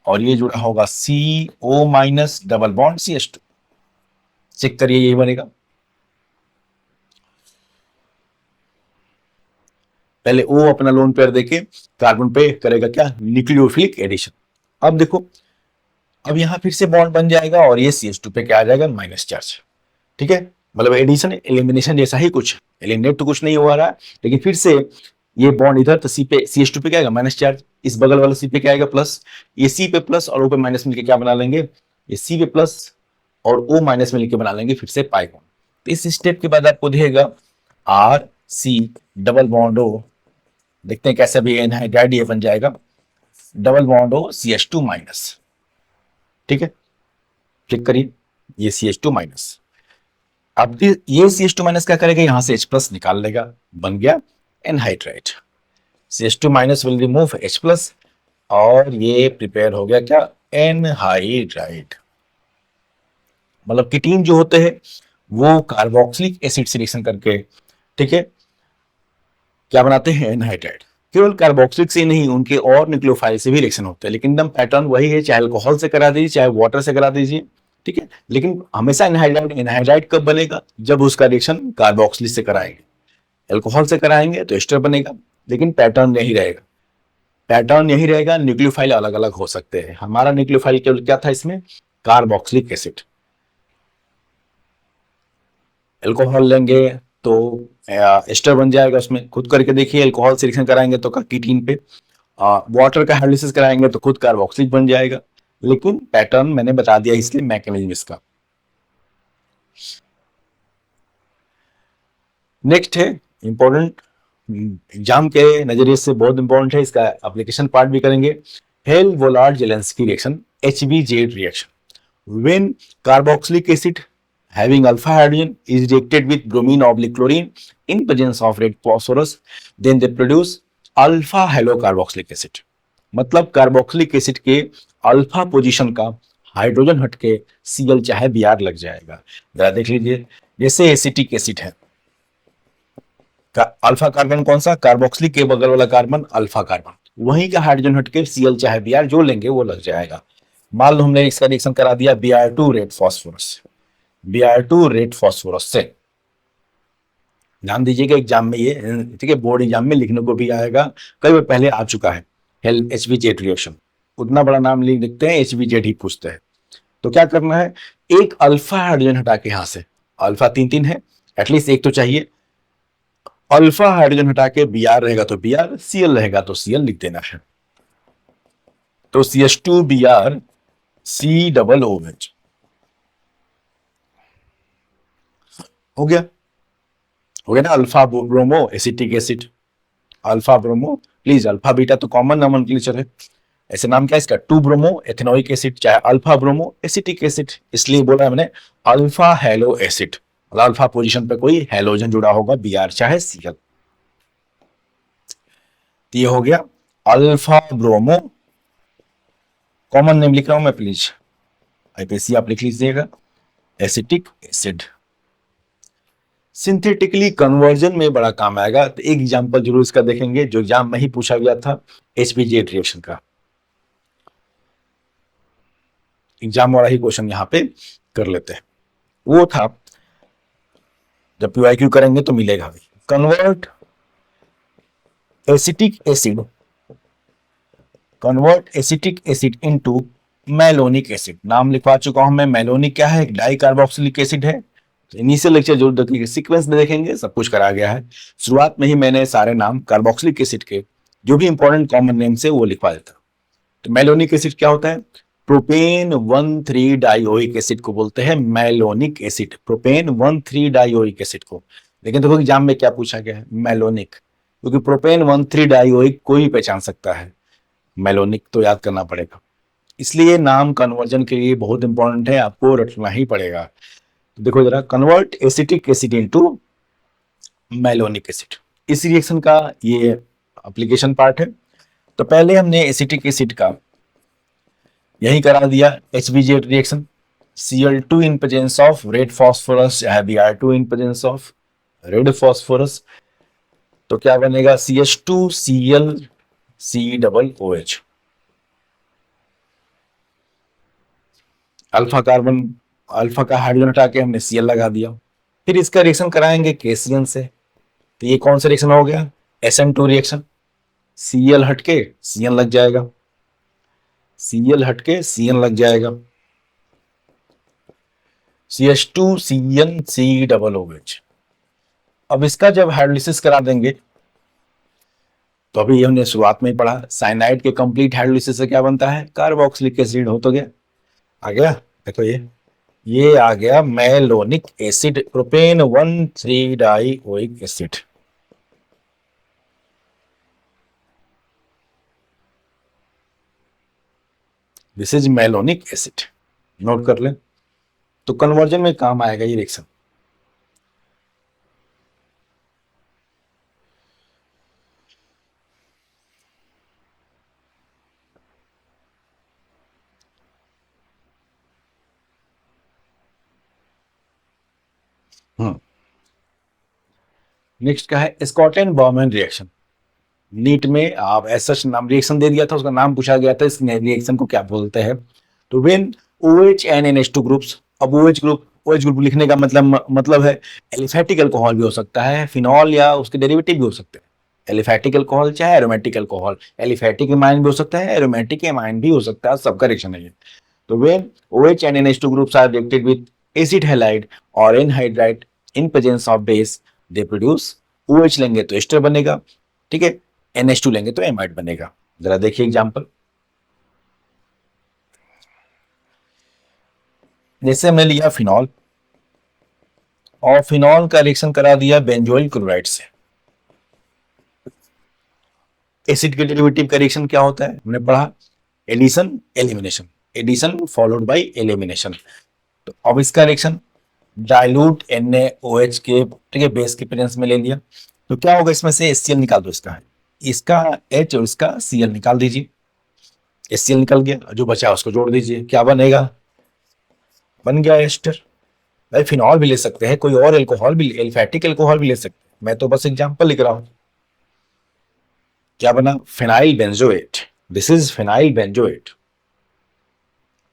और ये जुड़ा होगा CO minus double bond CH2। Check करिए यही बनेगा। पहले O अपना लोन पेयर देके कार्बन पे करेगा क्या, न्यूक्लियोफिलिक एडिशन। अब देखो, अब यहां फिर से बॉन्ड बन जाएगा और ये CH2 पे क्या आ जाएगा, माइनस चार्ज। ठीक है, मतलब एडिशन एलिमिनेशन जैसा ही कुछ, एलिमिनेट तो कुछ नहीं हो रहा है, लेकिन फिर से ये बॉन्ड इधर तो C पे, CH2 पे क्या आएगा, माइनस चार्ज। इस बगल वाला C पे क्या आएगा, प्लस। ये C पे प्लस और O पे माइनस मिलकर क्या बना लेंगे, ये C पे प्लस और O माइनस मिलकर बना लेंगे फिर से पाई बॉन्ड। तो इस स्टेप के बाद आपको दिखेगा RC डबल बॉन्ड O, देखते हैं कैसे भी एनहाइड्राइड ये बन जाएगा, double bond O CH2 minus. ठीक है, क्लिक करिए, ये CH2 माइनस। अब ये CH2 माइनस क्या करेगा, यहां से H प्लस निकाल लेगा, बन गया anhydride. CH2 minus will remove H plus और ये प्रिपेयर हो गया क्या, एनहाइड्राइड। मतलब कीटीन जो होते हैं वो कार्बोक्सिलिक एसिड से रिएक्शन करके, ठीक है, क्या बनाते हैं, एनहाइड्राइड। केवल कार्बोक्सिलिक से नहीं, उनके और न्यूक्लियोफाइल से भी रिएक्शन होते हैं, लेकिन एकदम पैटर्न वही है, चाहे अल्कोहल से करा दीजिए चाहे वाटर से करा दीजिए, ठीक है। लेकिन हमेशा एनहाइड्राइड, एनहाइड्राइड कब बनेगा, जब उसका रिएक्शन कार्बोक्सिलिक से कराएंगे। अल्कोहल से कराएंगे तो एस्टर बनेगा, लेकिन पैटर्न यही रहेगा, पैटर्न यही रहेगा, न्यूक्लियोफाइल अलग अलग हो सकते हैं। हमारा न्यूक्लियोफाइल केवल क्या था इसमें, कार्बोक्सिलिक एसिड। अल्कोहल लेंगे तो एस्टर बन जाएगा, उसमें खुद करके देखिए, अल्कोहल से रिएक्शन कराएंगे तो कीटीन पे, वाटर का हाइड्रोलिसिस कराएंगे तो खुद कार्बोक्सिलिक बन जाएगा। लेकिन पैटर्न मैंने बता दिया, इसलिए मैकेनिज्म इसका। नेक्स्ट है इंपॉर्टेंट, एग्जाम के नजरिए से बहुत इंपॉर्टेंट है, इसका एप्लीकेशन पार्ट भी करेंगे। Hell Volhard Zelinsky reaction, HBZ reaction, when carboxylic acid having alpha hydrogen is reacted with bromine oblique chlorine in presence of red phosphorus, then they produce alpha halocarboxylic acid। मतलब carboxylic acid के alpha position का hydrogen हटके Cl चाहे Br लग जाएगा। जरा देख लीजिए, जैसे एसिटिक एसिड है, अल्फा कार्बन कौन सा, कार्बोक्सिलिक के बगल वाला कार्बन अल्फा कार्बन, वहीं का हाइड्रोजन हटके Cl चाहे Br जो लेंगे वो लग जाएगा। मान लो हमने इसका रिएक्शन करा दिया Br2 red phosphorus, Br2 red phosphorus से। ध्यान दीजिएगा एग्जाम में ये, ठीक है, बोर्ड एग्जाम में लिखने को भी आएगा, कई बार पहले आ चुका है, हेल HBZ रिएक्शन, उतना बड़ा नाम लिखते हैं, HBZ ही पूछते हैं। तो क्या करना है, एक अल्फा हाइड्रोजन हटा के, यहां से अल्फा तीन तीन है, एटलीस्ट एक तो चाहिए, अल्फा हाइड्रोजन हटा के Br रहेगा तो Br, Cl रहेगा तो Cl लिख देना है। तो CH2Br COOH हो गया, हो गया ना, alpha bromo acetic acid, alpha bromo, please alpha beta तो कॉमन नोमेनक्लेचर है, ऐसे नाम क्या है इसका, 2 ब्रोमो एथेनोइक एसिड चाहे अल्फा ब्रोमो एसिटिक एसिड, इसलिए बोला है मैंने अल्फा हेलो एसिड, मतलब अल्फा पोजीशन पे कोई हेलोजन जुड़ा होगा Br चाहे Cl। तो ये हो गया अल्फा ब्रोमो, कॉमन नेम लिख रहा हूं मैं, प्लीज आईपीसी आप लिख लीजिएगा, एसिटिक एसिड। सिंथेटिकली कन्वर्जन में बड़ा काम आएगा, तो एक एग्जांपल जरूर इसका देखेंगे जो एग्जाम में ही पूछा गया था, HBZ रिएक्शन का, एग्जाम वाला ही क्वेश्चन यहाँ पे कर लेते हैं। वो था, जब PYQ करेंगे तो मिलेगा भी, convert acetic acid, convert acetic acid into malonic acid. नाम लिखवा चुका हूं मैं, मेलोनिक क्या है, डाई कार्बोक्सिलिक एसिड है। इनिशियल लेक्चर जरूर देखिए, सीक्वेंस में देखेंगे, सब कुछ करा गया है। शुरुआत में ही मैंने सारे नाम कार्बोक्सिलिक एसिड के जो भी इंपॉर्टेंट कॉमन नेम से वो लिखवा देता। तो मेलोनिक एसिड क्या होता है, प्रोपेन 1,3 डाइओइक एसिड को बोलते हैं malonic acid, propane 1,3 dioic acid को। लेकिन देखो एग्जाम में क्या पूछा गया है, मेलोनिक, क्योंकि प्रोपेन 1,3 डाइओइक कोई पहचान सकता है, मेलोनिक तो याद करना पड़ेगा, इसलिए नाम कन्वर्जन के लिए बहुत इंपॉर्टेंट है, आपको रटना ही पड़ेगा। तो देखो जरा, convert acetic acid into malonic acid, इस रिएक्शन का ये एप्लीकेशन पार्ट है। तो पहले हमने एसिटिक एसिड का यही करा दिया, HBZ reaction, Cl2 in presence of red phosphorus या Br2 in presence of red phosphorus, तो क्या बनेगा, CH2Cl COOH, alpha carbon, alpha का हाइड्रोजन हटा के हमने Cl लगा दिया। फिर इसका रिएक्शन कराएंगे KCN से, तो ये कौन सा रिएक्शन हो गया, SN2 रिएक्शन, Cl हटके Cn लग जाएगा, Cl हटके Cn लग जाएगा, CH2CnCOOH। अब इसका जब हाइड्रोलिसिस करा देंगे, तो अभी हमने शुरुआत में ही पढ़ा, साइनाइड के कंप्लीट हाइड्रोलिसिस से क्या बनता है, कार्बोक्सिलिक एसिड, हो तो गया, आ गया, देखो ये आ गया malonic acid, propane 1,3 dioic acid. This is malonic acid, note कर लें। तो कन्वर्जन में काम आएगा ये रिएक्शन, नेक्स्ट क्या है, स्कॉट एंड बॉर्मन रिएक्शन। नीट में आप ऐसा नाम रिएक्शन दे दिया था, उसका नाम पूछा गया था, इस रिएक्शन को क्या बोलते हैं। तो when OH and NH2 groups, अब OH ग्रुप लिखने का मतलब है एलिफैटिक अल्कोहल भी हो सकता है, फिनॉल या उसके डेरिवेटिव भी हो सकते हैं। एलिफैटिक अल्कोहल चाहे एरोमेटिक अल्कोहल, एलिफैटिक एमाइन भी हो सकता है, एरोमेटिक एमाइन भी हो सकता है, सबका रिएक्शन है ये। तो when OH and NH2 groups are reacted with acid halide or anhydride in presence of base, they produce OH लेंगे तो एस्टर बनेगा, ठीक है, NH2 लेंगे तो एमाइड बनेगा। जरा देखिए एग्जांपल, जैसे हमने लिया फिनॉल और फिनॉल का रिएक्शन करा दिया बेंजोइल क्लोराइड से। एसिड के डेरिवेटिव का रिएक्शन क्या होता है, हमने पढ़ा addition elimination, addition followed by elimination. तो अब इसका रिएक्शन डाइल्यूट NaOH के, ठीक है, बेस के प्रेजेंस में ले लिया, तो क्या होगा, इसमें से HCl निकाल दो, इसका H और इसका Cl निकाल दीजिए। HCl निकल गया, जो बचा उसको जोड़ दीजिए, क्या बनेगा, बन गया एस्टर। भाई फिनॉल भी ले सकते हैं, कोई और एल्कोहल भी, एल्फैटिक एल्कोहल भी ले सकते हैं, मैं तो बस एग्जांपल लिख रहा हूं। क्या बना, phenyl benzoate, this is phenyl benzoate.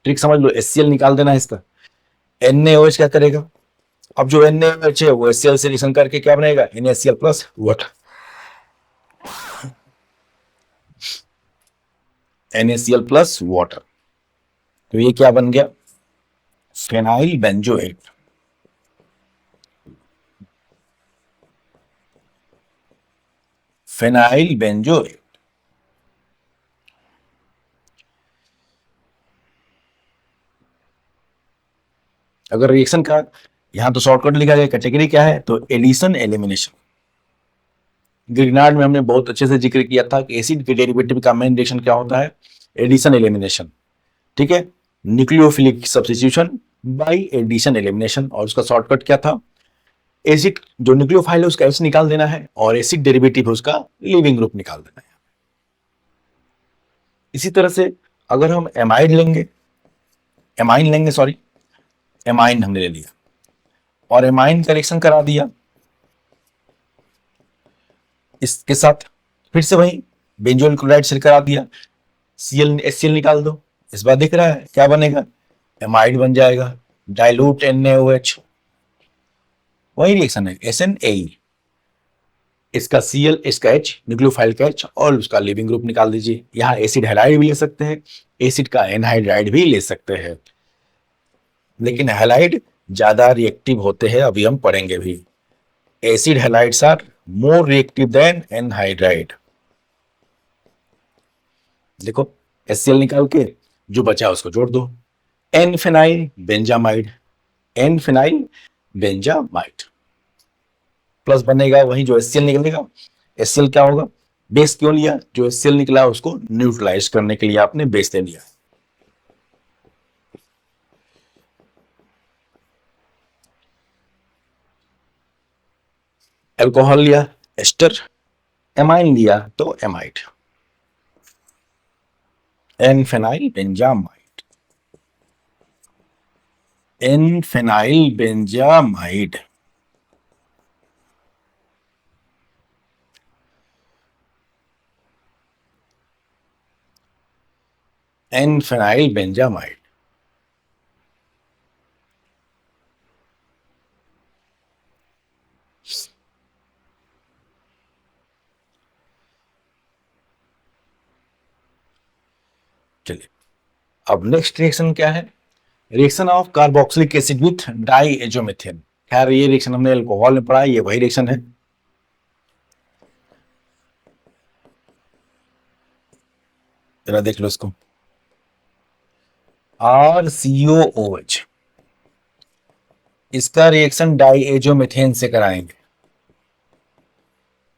Trick समझ लो, HCl निकाल देना है इसका, NaOH क्या करेगा, अब जो NaOH है वो HCl से रिएक्शन करके क्या बनेगा, NaCl plus water, NaCl plus water. तो ये क्या बन गया, फिनाइल बेंजोएट। Phenyl benzoate. अगर रिएक्शन का यहां तो शॉर्टकट लिखा गया, कैटेगरी क्या है, तो एडिशन एलिमिनेशन। ग्रीनार्ड में हमने बहुत अच्छे से जिक्र किया था कि एसिड के डेरिवेटिव का मेन रिएक्शन क्या होता है, एडिशन एलिमिनेशन, ठीक है, nucleophilic substitution by addition elimination. और उसका शॉर्टकट क्या था, एसिड जो न्यूक्लियोफाइल है उसका H निकाल देना है और एसिड डेरिवेटिव है उसका लिविंग ग्रुप निकाल देना है। इसी तरह से अगर हम एमाइड लेंगे, एमाइन लेंगे, सॉरी, एमाइन हमने ले लिया और एमाइन का रिएक्शन करा दिया इसके साथ, फिर से वही बेंजोइल क्लोराइड से करा दिया, HCl निकाल दो, इस बार दिख रहा है क्या बनेगा, एमाइड बन जाएगा, डाइल्यूट NaOH, वही रिएक्शन है SnAe, इसका Cl, इसका H, न्यूक्लियोफाइल का H और उसका लिविंग ग्रुप निकाल दीजिए। यहाँ एसिड हैलाइड भी ले सकते हैं, एसिड का एनहाइड्राइड भी ले सकते हैं, लेकिन हैलाइड ज्यादा रिएक्टिव होते हैं, अभी हम पढ़ेंगे भी। Acid halides are more reactive than anhydride. देखो HCl निकाल के जो बचा उसको जोड़ दो, N phenyl benzamide, N phenyl benzamide plus बनेगा वही जो HCl निकलेगा। HCl क्या होगा, बेस क्यों लिया, जो HCl निकला उसको न्यूट्रलाइज करने के लिए आपने बेस ले लिया। अल्कोहल लिया एस्टर, एमाइन लिया तो amide, N phenyl benzamide, N phenyl benzamide. N phenyl benzamide. चलिए अब नेक्स्ट रिएक्शन क्या है, reaction of carboxylic acid with diazomethane. खैर ये रिएक्शन हमने अल्कोहल में पढ़ा, ये वही रिएक्शन है। जरा देख लो इसको, RCOOH, इसका रिएक्शन डाइएजोमेथेन से कराएंगे।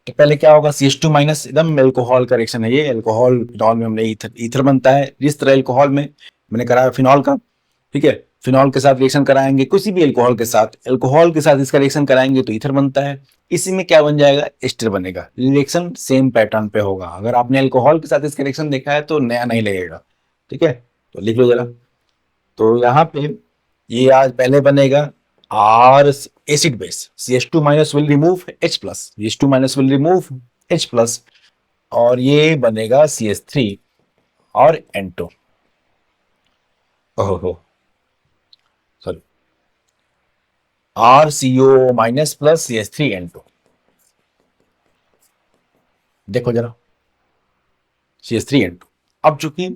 तो पहले क्या होगा, CH2 माइनस, एकदम एल्कोहल का रिएक्शन है ये, एल्कोहल फिनॉल में हमने ईथर बनता है, जिस तरह एल्कोहल में मैंने कराया फिनॉल का, ठीक है, फिनॉल के साथ रिएक्शन कराएंगे, किसी भी एल्कोहल के साथ इसका रिएक्शन कराएंगे तो ईथर बनता है, इसी में क्या बन जाएगा, एस्टर बनेगा। रिएक्शन सेम पैटर्न पे होगा, अगर आपने एल्कोहल के साथ इसका रिएक्शन देखा है तो नया नहीं लगेगा, ठीक है, तो लिख लो जरा। तो यहाँ पे ये आज पहले बनेगा R acid base CH2 minus will remove H plus, CH2 minus will remove H plus और ये बनेगा CH3 और N2। ओहो sorry, RCO minus plus CH3N2। देखो जरा CH3N2। अब चूंकि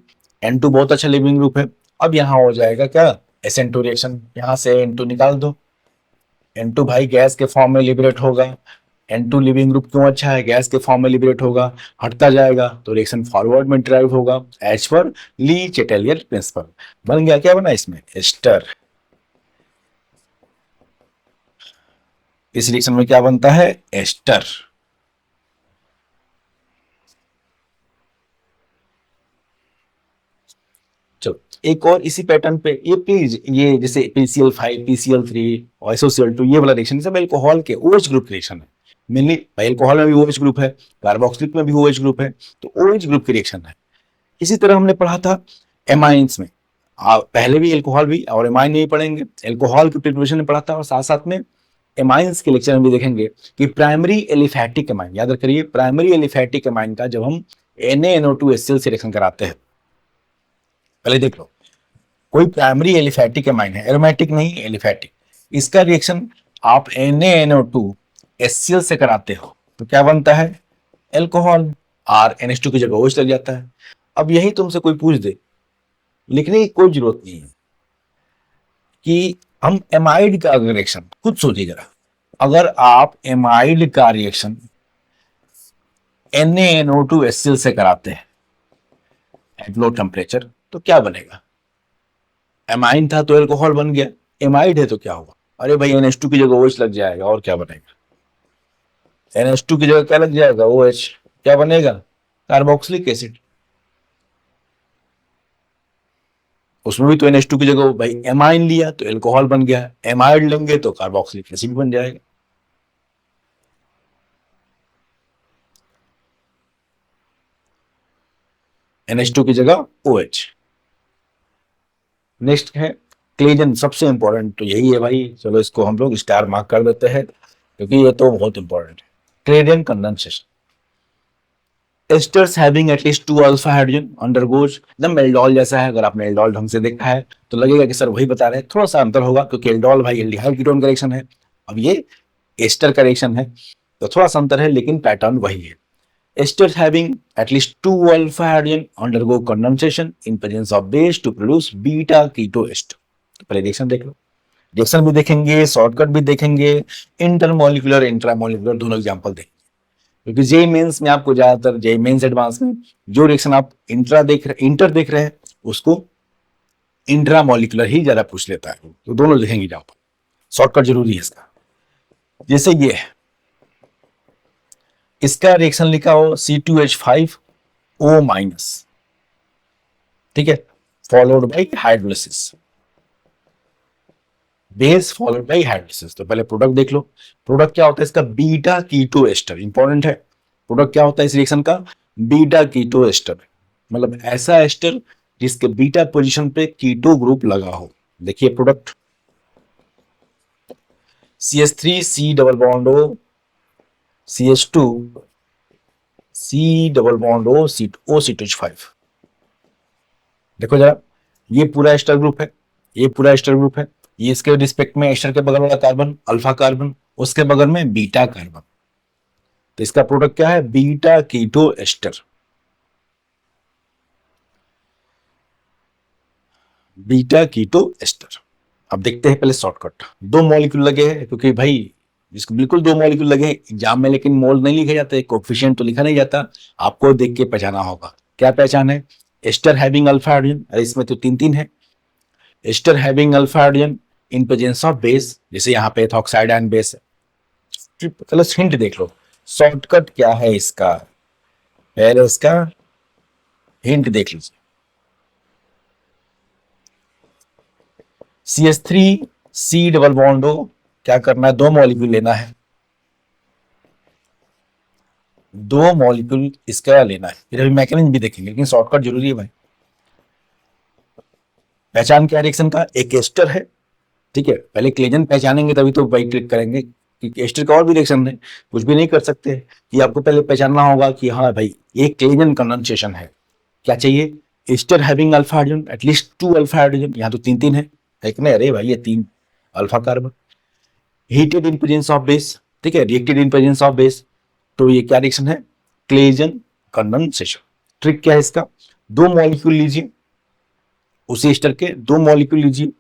N2 बहुत अच्छा लिविंग ग्रुप है, अब यहां हो जाएगा क्या, SN2 रिएक्शन, यहां से N2 निकाल दो। N2 भाई गैस के फॉर्म में लिबरेट होगा। N2 लिविंग ग्रुप क्यों अच्छा है, गैस के फॉर्म में लिबरेट होगा, हटता जाएगा तो रिएक्शन फॉरवर्ड में ड्राइव होगा एज पर ली चेटेलियर प्रिंसिपल। बन गया, क्या बना इसमें, एस्टर। इस रिएक्शन में क्या बनता है, एस्टर। चलो एक और इसी पैटर्न पे, ये प्लीज ये जैसे PCl5 PCl3 और SOCl2 ये वाला रिएक्शन सब एल्कोहल के OH ग्रुप के रिएक्शन है। मेनली एल्कोहल में भी OH ग्रुप है, कार्बोक्सिलिक में भी OH ग्रुप है, तो OH ग्रुप के रिएक्शन है। इसी तरह हमने पढ़ा था एमाइंस में, पहले भी एल्कोहल भी और एमाइन नहीं पढ़ेंगे, एल्कोहल के प्रिपरेशन में पढ़ा था और साथ साथ में एमाइंस के लेक्चर में भी देखेंगे कि प्राइमरी एलिफैटिक एमाइन, याद रखिए प्राइमरी एलिफैटिक एमाइन का जब हम NaNO2HCl से रिएक्शन कराते हैं, पहले देख लो, कोई प्राइमरी एलिफैटिक एमाइन है, एरोमेटिक नहीं एलिफैटिक, इसका रिएक्शन आप NaNO2HCl से कराते हो तो क्या बनता है, एल्कोहल, NH2 की जगह OH लग जाता है। अब यही तुमसे कोई पूछ दे, लिखने की कोई जरूरत नहीं है कि हम एमाइड का रिएक्शन, खुद सोचिए जरा, अगर आप एमाइड का रिएक्शन NaNO2HCl से कराते हैं एट लो टेम्परेचर तो क्या बनेगा, एमाइन था तो एल्कोहल बन गया, एमाइड है तो क्या होगा, अरे भाई NH2 की जगह OH लग जाएगा और क्या बनेगा, NH2 की जगह क्या लग जाएगा, OH, क्या बनेगा, कार्बोक्सिलिक एसिड। उसमें भी तो NH2 की जगह भाई एमाइन लिया तो एल्कोहल बन गया, एमाइड लेंगे तो कार्बोक्सिलिक एसिड बन जाएगा। NH2 की जगह OH। नेक्स्ट है क्लेजन, सबसे इंपॉर्टेंट तो यही है भाई, चलो इसको हम लोग स्टार मार्क कर देते हैं क्योंकि ये तो बहुत इंपॉर्टेंट है। Claisen condensation, asters having at least 2 alpha hydrogen undergoes, एकदम एल्डोल जैसा है, अगर आपने एल्डोल ढंग से देखा है तो लगेगा कि सर वही बता रहे हैं, थोड़ा सा अंतर होगा क्योंकि एल्डोल भाई एल्डिहाइड कीटोन का रिएक्शन है, अब ये एस्टर का रिएक्शन है तो थोड़ा सा अंतर है लेकिन पैटर्न वही है। Esters having at least 2 alpha hydrogen undergo condensation in presence of base to produce beta keto ester। तो पहले रिएक्शन देख लो, रिएक्शन भी देखेंगे, शॉर्टकट भी देखेंगे, इंटरमोलिकुलर इंट्रामोलिकुलर दोनों एग्जांपल देखेंगे क्योंकि जेई मेंस में आपको ज्यादातर, जेई मेंस एडवांस में जो रिएक्शन आप इंटर देख रहे हैं उसको इंट्रामोलिकुलर ही ज्यादा पूछ लेता है, तो दोनों देखेंगे एग्जांपल, शॉर्टकट जरूरी है इसका। जैसे ये है, इसका रिएक्शन लिखा हो C2H5O माइनस, ठीक है, followed by hydrolysis, base followed by hydrolysis. तो पहले प्रोडक्ट देख लो, प्रोडक्ट क्या होता है इसका, बीटा कीटो एस्टर, इंपॉर्टेंट है, प्रोडक्ट क्या होता है इस रिएक्शन का, बीटा कीटो एस्टर, मतलब ऐसा एस्टर जिसके बीटा पोजीशन पे कीटो ग्रुप लगा हो। देखिए product CH3 C double bond O CH2 C double bond O C2H5। देखो जरा, ये पूरा एस्टर ग्रुप है, ये पूरा एस्टर ग्रुप है, ये इसके रिस्पेक्ट में एस्टर के बगल वाला कार्बन अल्फा कार्बन, उसके बगल में बीटा कार्बन, तो इसका प्रोडक्ट क्या है, beta keto ester, beta keto ester. अब देखते हैं पहले शॉर्टकट, दो मॉलिक्यूल लगे हैं क्योंकि भाई जिसको बिल्कुल दो मॉलिक्यूल लगे एग्जाम में, लेकिन मोल नहीं लिखे जाते, कोफिशिएंट तो लिखा नहीं जाता, आपको देख के पहचाना होगा। क्या पहचान है, एस्टर हैविंग अल्फा हाइड्रोजन, अरे इसमें तो तीन तीन है, ester having alpha hydrogen in presence of base, जैसे यहाँ पे एथॉक्साइड आयन बेस है। चलो हिंट देख लो, शॉर्टकट क्या है इसका, पहले इसका हिंट देख लीजिए, CH3 C double bond O, क्या करना है, दो मॉलिक्यूल लेना है, दो मॉलिक्यूल इसका लेना है, फिर अभी मैकेनिज्म भी देखेंगे लेकिन शॉर्टकट जरूरी है भाई। पहचान क्या रिएक्शन का, एक एस्टर है ठीक है, पहले इक्वेशन पहचानेंगे तभी तो भाई क्लिक करेंगे, क्योंकि एस्टर का और भी रिएक्शन है, कुछ भी नहीं कर सकते कि आपको पहले पहचानना होगा कि हाँ भाई ये इक्वेशन कंडेंसेशन है। क्या चाहिए? Ester having alpha hydrogen, at least 2 alpha hydrogen, यहाँ तो 3 है कि नहीं? अरे भाई ये 3 alpha carbon. Heated in presence of base, ठीक है, reacted in presence of base, तो ये क्या रिएक्शन है? Claisen condensation. ट्रिक क्या है इसका? 2 मॉलिक्यूल लीजिए, उसी एस्टर के 2 मॉलिक्यूल लीजिए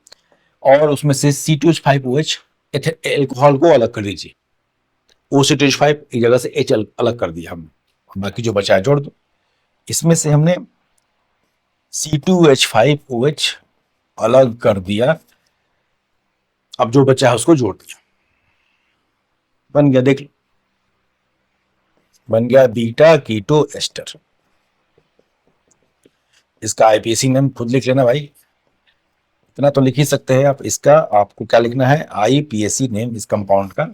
और उसमें से C2H5OH एल्कोहल को अलग कर दीजिए। OC2H5 एक जगह से H अलग कर दिया हमने, बाकी जो बचा है जोड़ दो। इसमें से हमने C2H5OH अलग कर दिया, अब जो बचा है उसको जोड़ दिया, बन गया, देख लो, बन गया बीटा कीटो एस्टर। इसका आईपीएसी नेम खुद लिख लेना भाई, इतना तो लिख ही सकते हैं आप। इसका आपको क्या लिखना है? आईपीएसी नेम इस कंपाउंड का।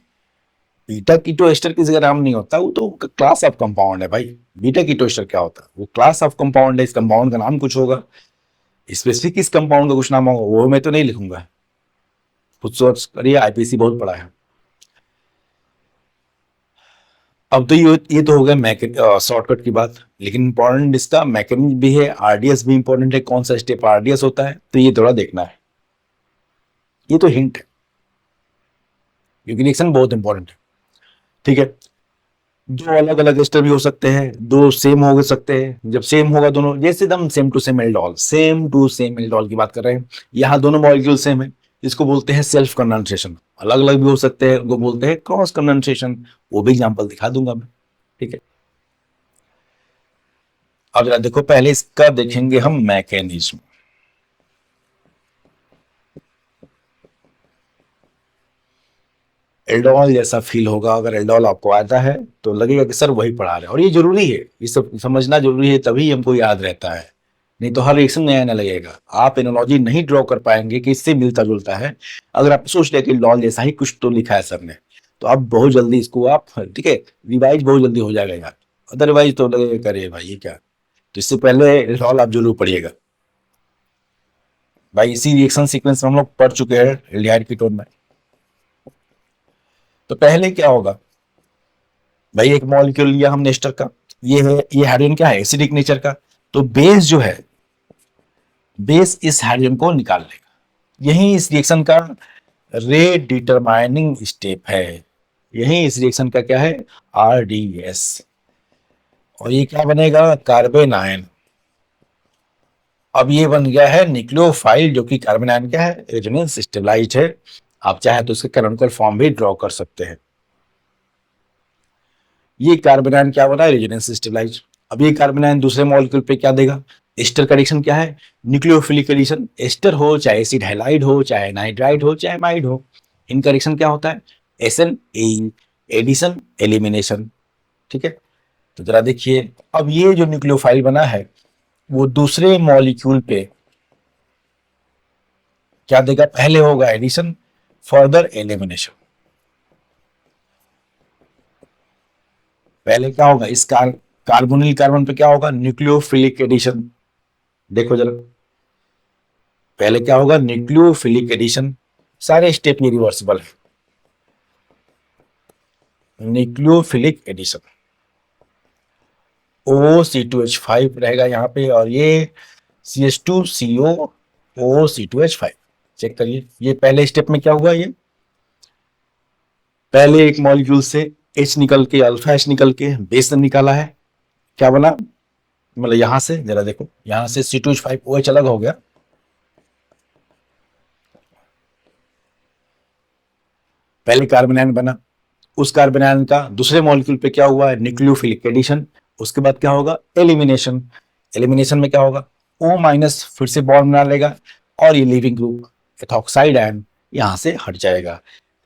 बीटा कीटो एस्टर की जगह नाम नहीं होता, वो तो क्लास ऑफ कंपाउंड है भाई। बीटा कीटो एस्टर क्या होता है? वो क्लास ऑफ कंपाउंड है, इस कंपाउंड का नाम कुछ होगा, स्पेसिफिक इस कंपाउंड का कुछ नाम होगा, वो मैं तो नहीं लिखूंगा, खुद सोच करिए, आईपीएसी बहुत बड़ा है। अब तो ये तो हो गया शॉर्टकट की बात, लेकिन इंपॉर्टेंट इसका मैकेनिज्म भी है, आरडीएस भी इंपॉर्टेंट है। कौन सा स्टेप आरडीएस होता है, तो ये थोड़ा देखना है, ये तो हिंट है, क्योंकि रिएक्शन बहुत इंपॉर्टेंट है। ठीक है, 2 अलग अलग एस्टर भी हो सकते हैं, 2 सेम हो सकते हैं। जब सेम होगा दोनों, जैसे एकदम same to same aldol, same to same aldol की बात कर रहे हैं, यहाँ दोनों मॉलिक्यूल सेम है, इसको बोलते हैं सेल्फ कंडेंसेशन। अलग अलग भी हो सकते हैं, उनको बोलते हैं क्रॉस कंडेंसेशन, वो भी एग्जांपल दिखा दूंगा मैं। ठीक है, अब जरा देखो, पहले इसका देखेंगे हम मैकेनिज्म। एल्डोल जैसा फील होगा, अगर एल्डोल आपको आता है तो लगेगा कि सर वही पढ़ा रहे हैं, और ये जरूरी है, ये सब समझना जरूरी है, तभी हमको याद रहता है, नहीं तो हर रिएक्शन नया नया लगेगा। आप एनालॉजी नहीं ड्रॉ कर पाएंगे कि इससे मिलता जुलता है। अगर आप सोच ले कि एल्डोल जैसा ही कुछ तो लिखा है सर ने, तो आप बहुत जल्दी इसको आप, ठीक है, रिवाइज बहुत जल्दी हो जाएगा यार, अदरवाइज तो लगेगा करे भाई ये क्या। तो इससे पहले एल्डोल आप जरूर पढ़िएगा भाई। इसी रिएक्शन सीक्वेंस में हम लोग पढ़ चुके हैं एल्डिहाइड कीटोन में। तो पहले क्या होगा भाई, एक मॉलिक्यूल लिया हमने एस्टर का, ये है, ये हाइड्रोजन क्या है? एसिडिक नेचर का, तो बेस जो है, बेस इस हाइड्रोजन को निकाल लेगा। यही इस रिएक्शन का रे डिटरमाइनिंग स्टेप है, यही इस रिएक्शन का क्या है? आरडीएस। और ये क्या बनेगा? Carbon ion. अब ये बन गया है न्यूक्लियोफाइल, जो कि कार्बन आयन क्या है? रेजोनेंस स्टेबलाइज्ड है। आप चाहे तो इसके कैनोनिकल फॉर्म भी ड्रॉ कर सकते हैं। ये कार्बन आयन क्या बना है? Resonance stabilised. अब ये कार्बन आयन दूसरे मॉलिक्यूल पे क्या देगा? एस्टर का रिएक्शन क्या है? Nucleophilic addition. एस्टर हो चाहे एसिड हैलाइड हो, चाहे एनाइड्राइड हो, चाहे एमाइड हो, इनका रिएक्शन क्या होता है? एसएन ए, एडिशन एलिमिनेशन। ठीक है, तो जरा देखिए, अब ये जो न्यूक्लियोफाइल बना है वो दूसरे मॉलिक्यूल पे क्या देगा? पहले होगा एडिशन, फर्दर एलिमिनेशन। पहले क्या होगा? इस कार्बोनिल कार्बन पे क्या होगा? Nucleophilic addition. देखो जरा, पहले क्या होगा? Nucleophilic addition. सारे स्टेप ये रिवर्सिबल है। न्यूक्लियोफिलिक एडिशन, OC2H5 रहेगा यहाँ पे, और ये CH2CO OC2H5। चेक करिए, ये पहले स्टेप में क्या हुआ? ये पहले एक मॉलिक्यूल से H निकल के, अल्फा H निकल के बेस निकाला है, क्या बना? मतलब यहां से जरा देखो, यहां से C2H5OH अलग हो गया, पहले कार्बन आयन बना, उस कार्बन आयन का दूसरे मॉलिक्यूल पे क्या हुआ है? Nucleophilic addition. उसके बाद क्या होगा? एलिमिनेशन। एलिमिनेशन में क्या होगा? O माइनस फिर से बॉन्ड बना लेगा, और ये लिविंग ग्रुप एथॉक्साइड आयन यहां से हट जाएगा।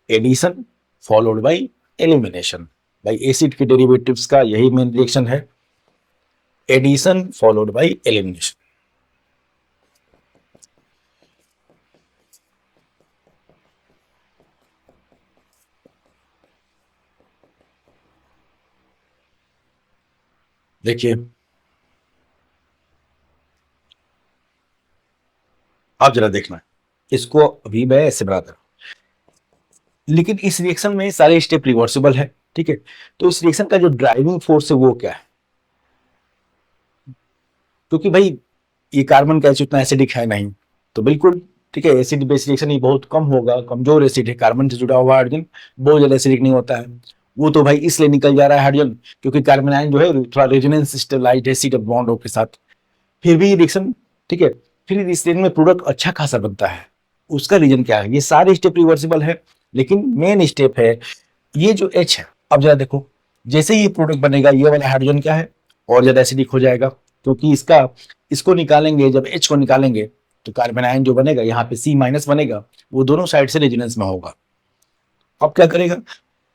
Addition followed by elimination. भाई एसिड के डेरिवेटिव्स का यही मेन रिएक्शन है, एडिशन फॉलोड बाय एलिमिनेशन। देखिए, आप जरा देखना, इसको अभी मैं ऐसे बनाता हूं, लेकिन इस रिएक्शन में सारे स्टेप रिवर्सिबल है, ठीक है। तो इस रिएक्शन का जो ड्राइविंग फोर्स है वो क्या है? क्योंकि भाई ये कार्बन का एच उतना एसिडिक है नहीं, तो बिल्कुल ठीक है, एसिड बेस रिएक्शन ये बहुत कम होगा, कमजोर एसिड है, कार्बन से जुड़ा हुआ हाइड्रोजन बहुत ज्यादा एसिडिक नहीं होता है। वो तो भाई इसलिए निकल जा रहा है हाइड्रोजन क्योंकि कार्बन आयन जो है थोड़ा रेजोनेंस स्टेबलाइज्ड है सी डबल बॉन्ड O के साथ। फिर भी रिएक्शन, ठीक है, फिर इस रिएक्शन में प्रोडक्ट अच्छा खासा बनता है। उसका रीजन क्या है? ये सारे स्टेप रिवर्सिबल है, लेकिन मेन स्टेप है ये जो H है। अब जरा देखो, जैसे ही ये प्रोडक्ट बनेगा ये वाला हाइड्रोजन क्या है, और ज्यादा एसिडिक हो जाएगा, क्योंकि इसको निकालेंगे, जब H को निकालेंगे तो कार्बन आयन जो बनेगा यहाँ पे C माइनस बनेगा, वो दोनों साइड से रेजोनेंस में होगा। अब क्या करेगा?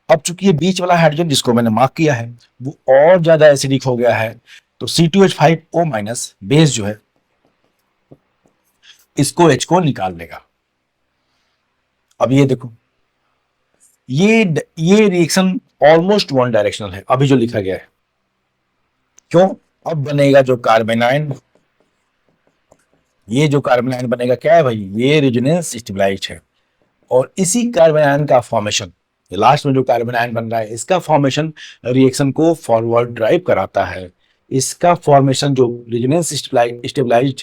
अब चूंकि ये बीच वाला हाइड्रोजन जिसको मैंने मार्क किया है वो और ज्यादा एसिडिक हो गया है, तो C2H5O माइनस बेस जो है इसको H को निकाल लेगा। अब ये देखो, ये रिएक्शन ऑलमोस्ट वन डायरेक्शनल है अभी जो लिखा गया है। क्यों? अब बनेगा जो कार्बन आयन, ये जो कार्बन आयन बनेगा क्या है भाई? ये रेजोनेंस स्टेबलाइज्ड है, और इसी कार्बन आयन का फॉर्मेशन, लास्ट में जो कार्बन आयन बन रहा है इसका फॉर्मेशन रिएक्शन को फॉरवर्ड ड्राइव कराता है। इसका फॉर्मेशन जो रेजोनेंस स्टेबलाइज्ड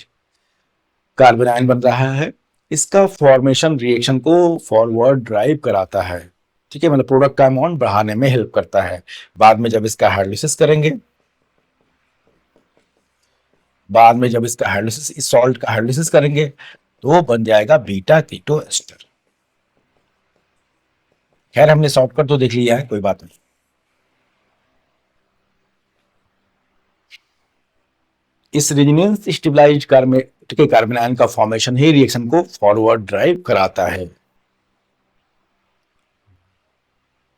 कार्बन आयन बन रहा है, इसका फॉर्मेशन रिएक्शन को फॉरवर्ड ड्राइव कराता है, ठीक है, मतलब प्रोडक्ट का अमाउंट बढ़ाने में हेल्प करता है। बाद में जब इसका हाइड्रोलिसिस करेंगे, बाद में जब इसका हाइड्रोलिसिस, इस सॉल्ट का हाइड्रोलिसिस करेंगे तो बन जाएगा बीटा कीटो एस्टर। खैर हमने शॉर्टकट तो देख लिया है, कोई बात नहीं। इस रेजोनेंस स्टेबलाइज्ड कार्बन, ठीक है, कार्बन आयन का फॉर्मेशन ही रिएक्शन को फॉरवर्ड ड्राइव कराता है।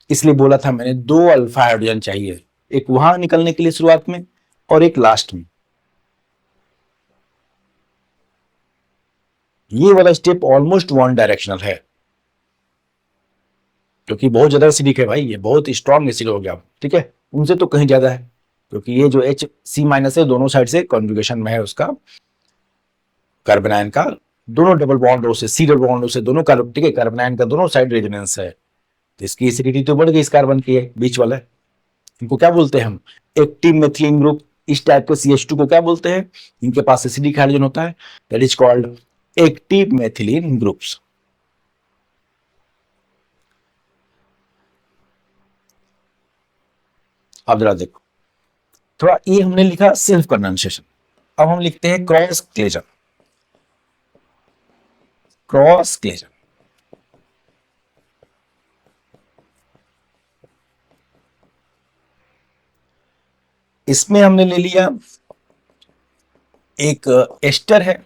इसलिए बोला था मैंने दो अल्फा हाइड्रोजन चाहिए, एक वहां निकलने के लिए शुरुआत में और एक लास्ट में। ये वाला स्टेप ऑलमोस्ट वन डायरेक्शनल है, क्योंकि बहुत ज्यादा एसिडिक है भाई, ये बहुत स्ट्रॉन्ग एसिड हो गया, ठीक है, उनसे तो कहीं ज्यादा है, क्योंकि ये जो H C माइनस है दोनों साइड से कॉन्जुगेशन में है उसका कार्बन आयन का, दोनों डबल बॉन्ड O से, C डबल बॉन्ड O से दोनों का, ठीक है, कार्बन आयन का दोनों साइड रेजोनेंस है, तो इसकी एसिडिटी तो बढ़ गई इस कार्बन की है बीच वाला। इनको क्या बोलते हैं हम? Active methylene group. इस टाइप के CH2 को क्या बोलते हैं? इनके पास एसिडिक हाइड्रोजन होता है, that is called active methylene groups. अब जरा देखो, थोड़ा ये हमने लिखा सेल्फ कंडेंसेशन, अब हम लिखते हैं क्रॉस क्लेजन। क्रॉस क्लेजन, इसमें हमने ले लिया एक एस्टर है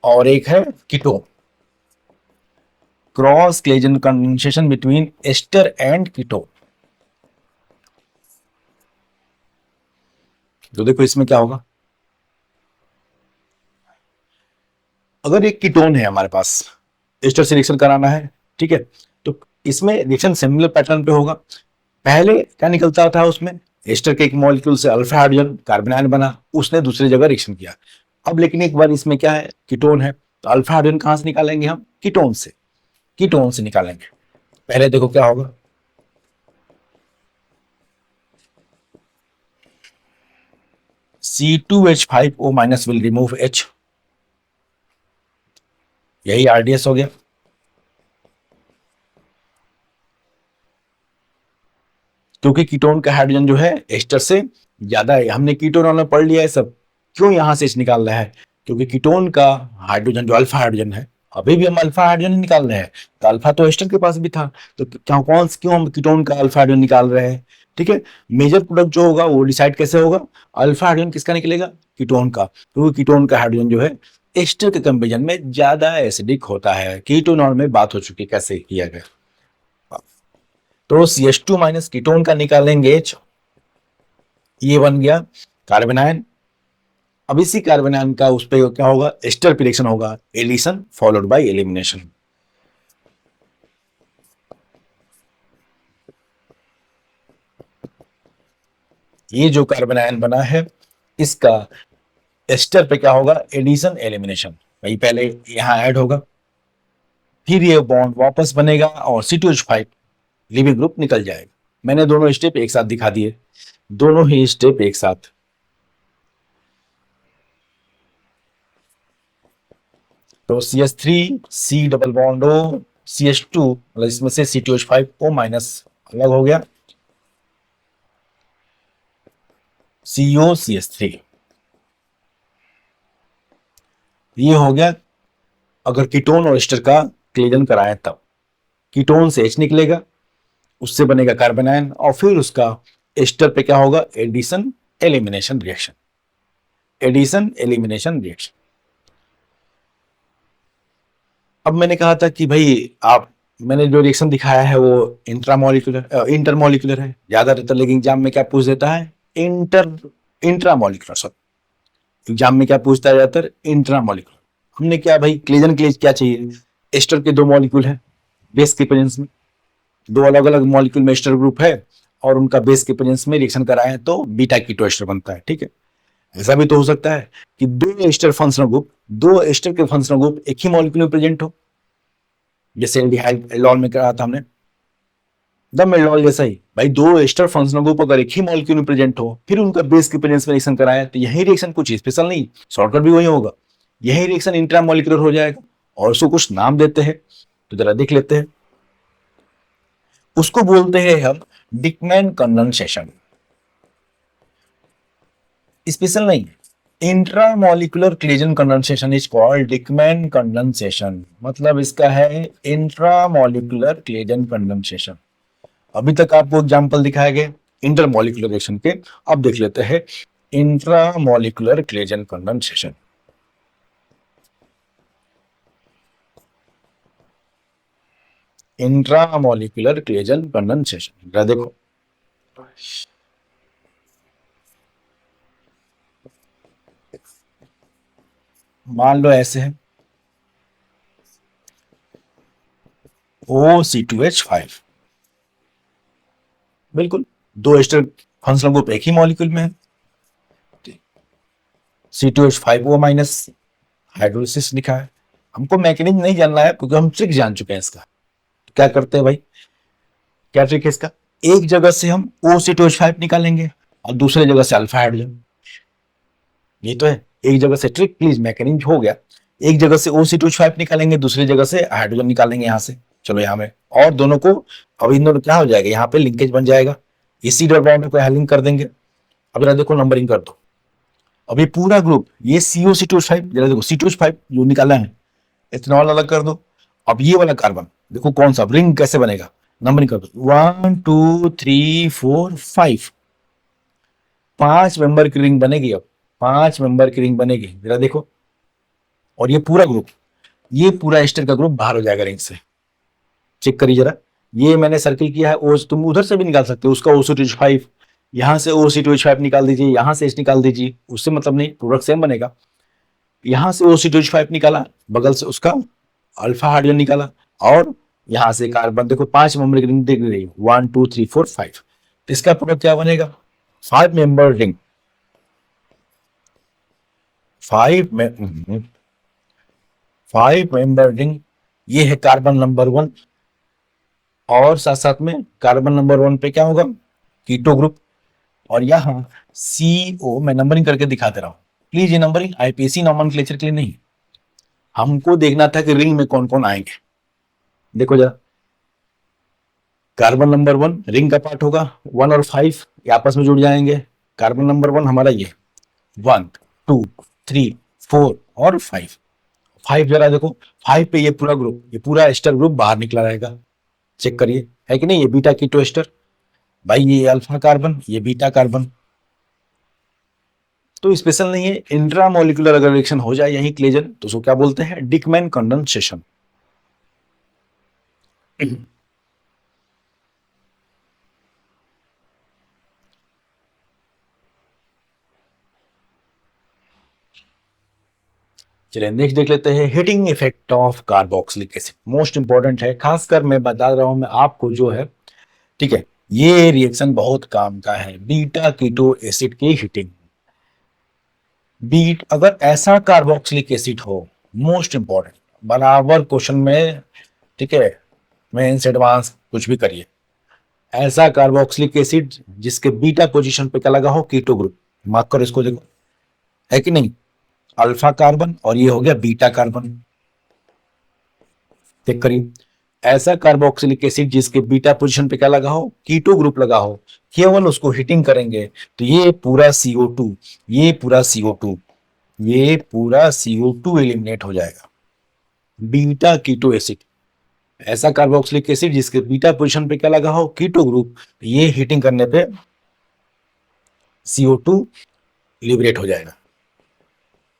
और एक है ketone. Cross Claisen condensation between ester and ketone. तो देखो इसमें क्या होगा, अगर एक कीटोन है हमारे पास, एस्टर से रिएक्शन कराना है, ठीक है, तो इसमें रिएक्शन सिमिलर पैटर्न पे होगा। पहले क्या निकलता था उसमें, एस्टर के एक मॉलिक्यूल से अल्फा हाइड्रोजन कार्बन आयन बना, उसने दूसरी जगह रिएक्शन किया। अब लेकिन एक बार इसमें क्या है, कीटोन है, तो अल्फा हाइड्रोजन कहां से निकालेंगे हम? कीटोन से, कीटोन से निकालेंगे। पहले देखो क्या होगा, C2H5O minus will remove H, यही RDS हो गया। क्योंकि कीटोन का हाइड्रोजन जो है एस्टर से ज्यादा है, हमने कीटोन में पढ़ लिया है सब। क्यों यहां से निकाल रहा है? क्योंकि कीटोन का हाइड्रोजन जो अल्फा हाइड्रोजन है, अभी भी हम अल्फा हाइड्रोजन निकाल रहे हैं, तो अल्फा तो एस्टर के पास भी था, तो क्यों हम कीटोन का अल्फा हाइड्रोजन निकाल रहे हैं? ठीक है, मेजर प्रोडक्ट जो होगा वो डिसाइड कैसे होगा, अल्फा हाइड्रोजन किसका निकलेगा? कीटोन का, क्योंकि कीटोन का हाइड्रोजन जो है एस्टर के कंपेरिजन में ज्यादा एसिडिक होता है। कीटोनॉल में बात हो चुकी कैसे किया गया, तो CH2 माइनस कीटोन का निकालेंगे H, ये बन गया कार्बन आयन। अब इसी कार्बन आयन का उस पर क्या होगा, एस्टर पे रिएक्शन होगा, एडिशन फॉलोड बाय एलिमिनेशन। ये जो कार्बन आयन बना है इसका एस्टर पे क्या होगा, एडिशन एलिमिनेशन। भाई पहले यहां ऐड होगा, फिर ये बॉन्ड वापस बनेगा और C2H5 लिविंग ग्रुप निकल जाएगा। मैंने दोनों स्टेप एक साथ दिखा दिए, दोनों ही स्टेप एक साथ। तो CH3 C double bond O CH2, मतलब इसमें से C2H5 O माइनस अलग हो गया, CO CH3, ये हो गया अगर कीटोन और एस्टर का क्लीजन कराएं तब। कीटोन से H निकलेगा, उससे बनेगा कार्बन आयन और फिर उसका एस्टर पे क्या होगा, addition elimination reaction, addition elimination reaction. अब मैंने कहा था कि भाई आप, मैंने जो रिएक्शन दिखाया है वो इंटरमोलिकुलर है ज्यादा रहता, लेकिन एग्जाम में क्या पूछ देता है, इंट्रामोलिकुलर। सॉरी, एग्जाम में क्या पूछता है ज्यादातर, इंट्रामोलिकुलर। हमने क्या भाई, क्लीजन के लिए क्या चाहिए, एस्टर के दो मॉलिक्यूल है बेस के प्रेजेंस में, दो अलग अलग मॉलिक्यूल में एस्टर ग्रुप है और उनका बेस के प्रेजेंस में रिएक्शन कराएं तो बीटा कीटो एस्टर बनता है। ठीक है, ऐसा भी तो हो सकता है कि दो एस्टर फंक्शनल ग्रुप, दो एस्टर के फंक्शनल ग्रुप एक ही मॉलिक्यूल में प्रेजेंट हो, जैसे एल्डिहाइड एल्डोल में करा था हमने, दम एल्डोल जैसा ही भाई, दो एस्टर फंक्शनल ग्रुप अगर एक ही मॉलिक्यूल में प्रेजेंट हो फिर उनका बेस के प्रेजेंस में रिएक्शन कराया तो यही रिएक्शन, कुछ स्पेशल नहीं, शॉर्टकट भी वही होगा, यही रिएक्शन इंट्रामोलिकुलर हो जाएगा। और उसको कुछ नाम देते हैं, तो जरा देख लेते हैं। उसको बोलते हैं हम डिकमैन कंडेंसेशन, स्पेशल नहीं, intramolecular Claisen condensation is called Dieckmann condensation, मतलब इसका है इंट्रामोलिकुलर क्लीजन कंडेंसेशन। अभी तक आपको एग्जांपल दिखाए गए इंटरमोलिकुलर रिएक्शन के, अब देख लेते हैं intramolecular Claisen condensation. Intramolecular Claisen condensation जरा देखो, मान लो ऐसे है OC2H5, बिल्कुल दो एस्टर फंक्शनल ग्रुप एक ही मॉलिक्यूल में है, C2H5O माइनस, हाइड्रोलिसिस लिखा है। हमको मैकेनिज्म नहीं जानना है क्योंकि हम ट्रिक जान चुके हैं इसका। तो क्या करते हैं भाई, क्या ट्रिक है इसका, एक जगह से हम OC2H5 निकालेंगे और दूसरे जगह से अल्फा हाइड्रोजन, ये तो है एक जगह से ट्रिक, प्लीज मैकेनिज्म हो गया। एक जगह से OC2H5 निकालेंगे, दूसरी जगह से हाइड्रोजन निकालेंगे यहाँ से, चलो यहाँ में, और दोनों को, अब इन दोनों क्या हो जाएगा, यहाँ पे लिंकेज बन जाएगा, इसी डबल बॉन्ड को यहाँ लिंक कर देंगे। अब जरा देखो नंबरिंग कर दो, अब ये पूरा ग्रुप, ये CO C2H5, जरा देखो C2H5 जो निकाला है, इथेनॉल अलग कर दो। अब ये वाला कार्बन देखो कौन सा, रिंग कैसे बनेगा, नंबरिंग कर दो, 1 2 3 4 5, 5 मेंबर की रिंग बनेगी। अब 5 मेंबर की रिंग बनेगी, जरा देखो। और ये पूरा ग्रुप, ये पूरा एस्टर का ग्रुप बाहर हो जाएगा रिंग से, चेक करिए जरा। ये मैंने सर्किल किया है, ओ तुम उधर से भी निकाल सकते हो, उसका OC2H5, यहाँ से OC2H5 निकाल दीजिए, यहाँ से H निकाल दीजिए, उससे मतलब नहीं, प्रोडक्ट सेम बनेगा। यहाँ से OC2H5 निकाला, बगल से उसका अल्फा हाइड्रोजन निकाला, और यहाँ से कार्बन, देखो 5 मेंबर की रिंग दिख रही है, 1 2 3 4 5, तो इसका प्रोडक्ट क्या बनेगा, 5 मेंबर रिंग, 5 मेंबर रिंग, ये है कार्बन नंबर 1, और साथ साथ में कार्बन नंबर 1 पे क्या होगा, कीटो ग्रुप, और यहाँ CO, मैं नंबरिंग करके दिखा दे रहा हूँ, प्लीज ये नंबरिंग IPC नॉमेनक्लेचर के लिए नहीं, हमको देखना था कि रिंग में कौन कौन आएंगे। देखो जरा, कार्बन नंबर 1 रिंग का पार्ट होगा, 1 और 5 ये आपस में जुड़ जाएंगे, कार्बन नंबर 1 हमारा ये 1 2 3 4 और 5, 5 जरा देखो, 5 पे ये पूरा ग्रुप, ये पूरा एस्टर ग्रुप बाहर निकला रहेगा, चेक करिए है कि नहीं, ये बीटा कीटो एस्टर, भाई ये अल्फा कार्बन, ये बीटा कार्बन, तो स्पेशल नहीं है। इंट्रामोलिकुलर अगर रिएक्शन हो जाए यही क्लीजन, तो उसको क्या बोलते हैं, डिकमैन कंडेंसेशन। चलिए नेक्स्ट देख लेते हैं, heating effect of carboxylic acid, most important है, खासकर मैं बता रहा हूं मैं आपको जो है, ठीक है, ये रिएक्शन बहुत काम का है, बीटा कीटो एसिड की हीटिंग। अगर ऐसा कार्बोक्सिलिक एसिड हो, मोस्ट इंपॉर्टेंट, बराबर क्वेश्चन में ठीक है, मेंस एडवांस कुछ भी करिए। ऐसा कार्बोक्सिलिक एसिड जिसके बीटा पोजीशन पे क्या लगा हो, कीटो ग्रुप, मार्क करो इसको, देखो है कि नहीं, अल्फा कार्बन और ये हो गया बीटा कार्बन। चेक करिए, ऐसा कार्बोक्सिलिक एसिड जिसके बीटा पोजीशन पे क्या लगा हो, कीटो ग्रुप लगा हो, केवल उसको हीटिंग करेंगे तो ये पूरा CO2, ये पूरा CO2, ये पूरा CO2 एलिमिनेट हो जाएगा। बीटा कीटो एसिड, ऐसा कार्बोक्सिलिक एसिड जिसके बीटा पोजीशन पे क्या लगा हो, कीटो ग्रुप, ये हीटिंग करने पे CO2 लिबरेट हो जाएगा,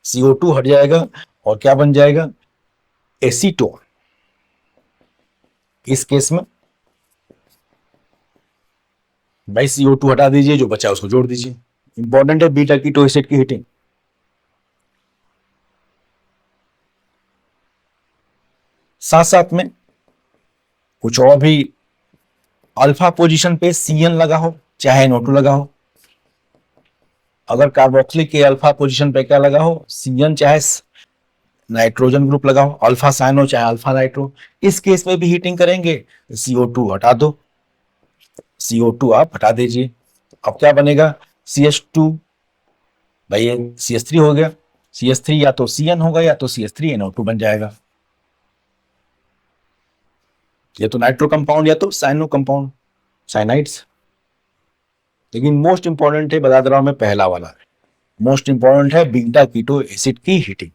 CO2 हट जाएगा और क्या बन जाएगा, एसीटोन। इस केस में भाई CO2 हटा दीजिए, जो बचा उसको जोड़ दीजिए। इंपॉर्टेंट है बीटा कीटो एसिड की हीटिंग। साथ साथ में कुछ और भी, अल्फा पोजीशन पे CN लगा हो चाहे NO2 लगा हो, अगर कार्बोक्सिलिक के अल्फा पोजीशन पे क्या लगा हो, CN चाहे नाइट्रोजन ग्रुप लगा हो, अल्फा साइनो चाहे अल्फा नाइट्रो, इस केस में भी हीटिंग करेंगे, CO2 हटा दो, CO2 आप हटा दीजिए। अब क्या बनेगा, CH2, भाई ये CH3 हो गया, CH3 या तो CN होगा या तो CH3NO2 बन जाएगा। ये तो नाइट्रो कंपाउंड या तो साइनो कंपाउंड, साइनाइड्स। लेकिन मोस्ट इंपॉर्टेंट है, बता दे रहा हूं मैं, पहला वाला मोस्ट इंपॉर्टेंट है, बीटा कीटो एसिड की हीटिंग।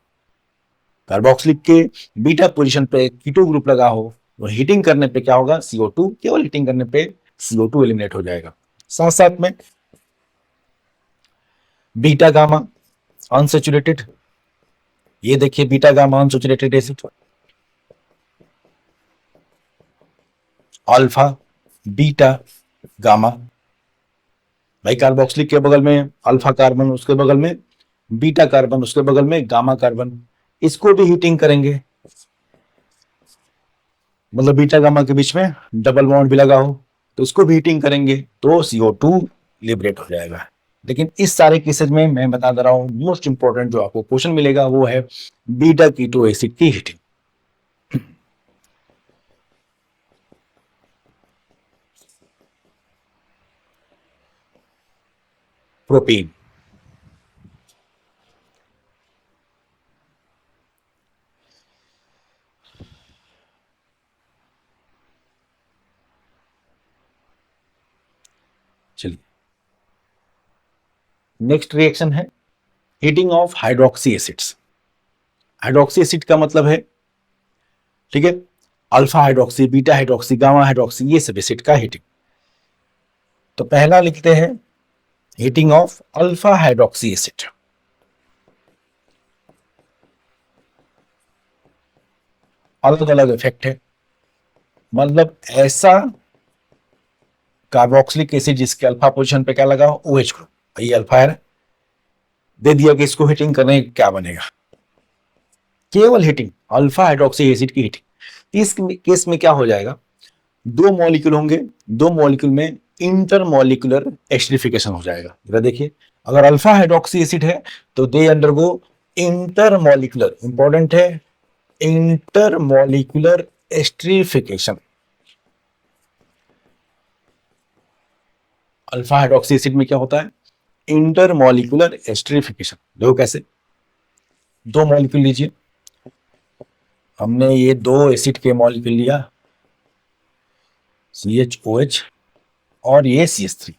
कार्बोक्सिलिक के बीटा पोजीशन पे कीटो ग्रुप लगा हो, वो हीटिंग करने पे क्या होगा, CO2, केवल हीटिंग करने पे CO2 एलिमिनेट हो जाएगा। साथ साथ में बीटा गामा अनसैचुरेटेड, ये देखिए beta gamma unsaturated acid, alpha beta gamma, भाई कार्बोक्सिलिक के बगल में अल्फा कार्बन, उसके बगल में बीटा कार्बन, उसके बगल में गामा कार्बन, इसको भी हीटिंग करेंगे, मतलब बीटा गामा के बीच में डबल बॉन्ड भी लगा हो तो उसको भी हीटिंग करेंगे तो CO2 लिबरेट हो जाएगा। लेकिन इस सारे केसेस में मैं बता दे रहा हूं, मोस्ट इंपॉर्टेंट जो आपको क्वेश्चन मिलेगा वो है बीटा कीटो एसिड की हीटिंग। प्रोपीन, चलिए नेक्स्ट रिएक्शन है heating of hydroxy acids. Hydroxy acid का मतलब है, ठीक है, alpha hydroxy, beta hydroxy, gamma hydroxy, ये सब एसिड का हीटिंग। तो पहला लिखते हैं heating of alpha hydroxy acid. अलग अलग इफेक्ट है, मतलब ऐसा कार्बोक्सिलिक एसिड जिसके अल्फा पोजीशन पे क्या लगा हो, OH ग्रुप, ये अल्फा है, दे दिया कि इसको हीटिंग करने क्या बनेगा, केवल हीटिंग, अल्फा हाइड्रोक्सी एसिड की हीटिंग। इस केस में क्या हो जाएगा, दो मॉलिक्यूल होंगे, दो मॉलिक्यूल में इंटरमॉलिक्यूलर एस्टरिफिकेशन हो जाएगा। जरा देखिए, अगर अल्फा हाइड्रोक्सी एसिड है तो दे अंडरगो इंटरमॉलिक्यूलर, इंपॉर्टेंट है, intermolecular esterification. Alpha hydroxy acid में क्या होता है, इंटरमॉलिक्यूलर एस्टरिफिकेशन। देखो कैसे, दो मॉलिक्यूल लीजिए, हमने ये दो एसिड के मॉलिक्यूल लिया, CHOH और ये CH3,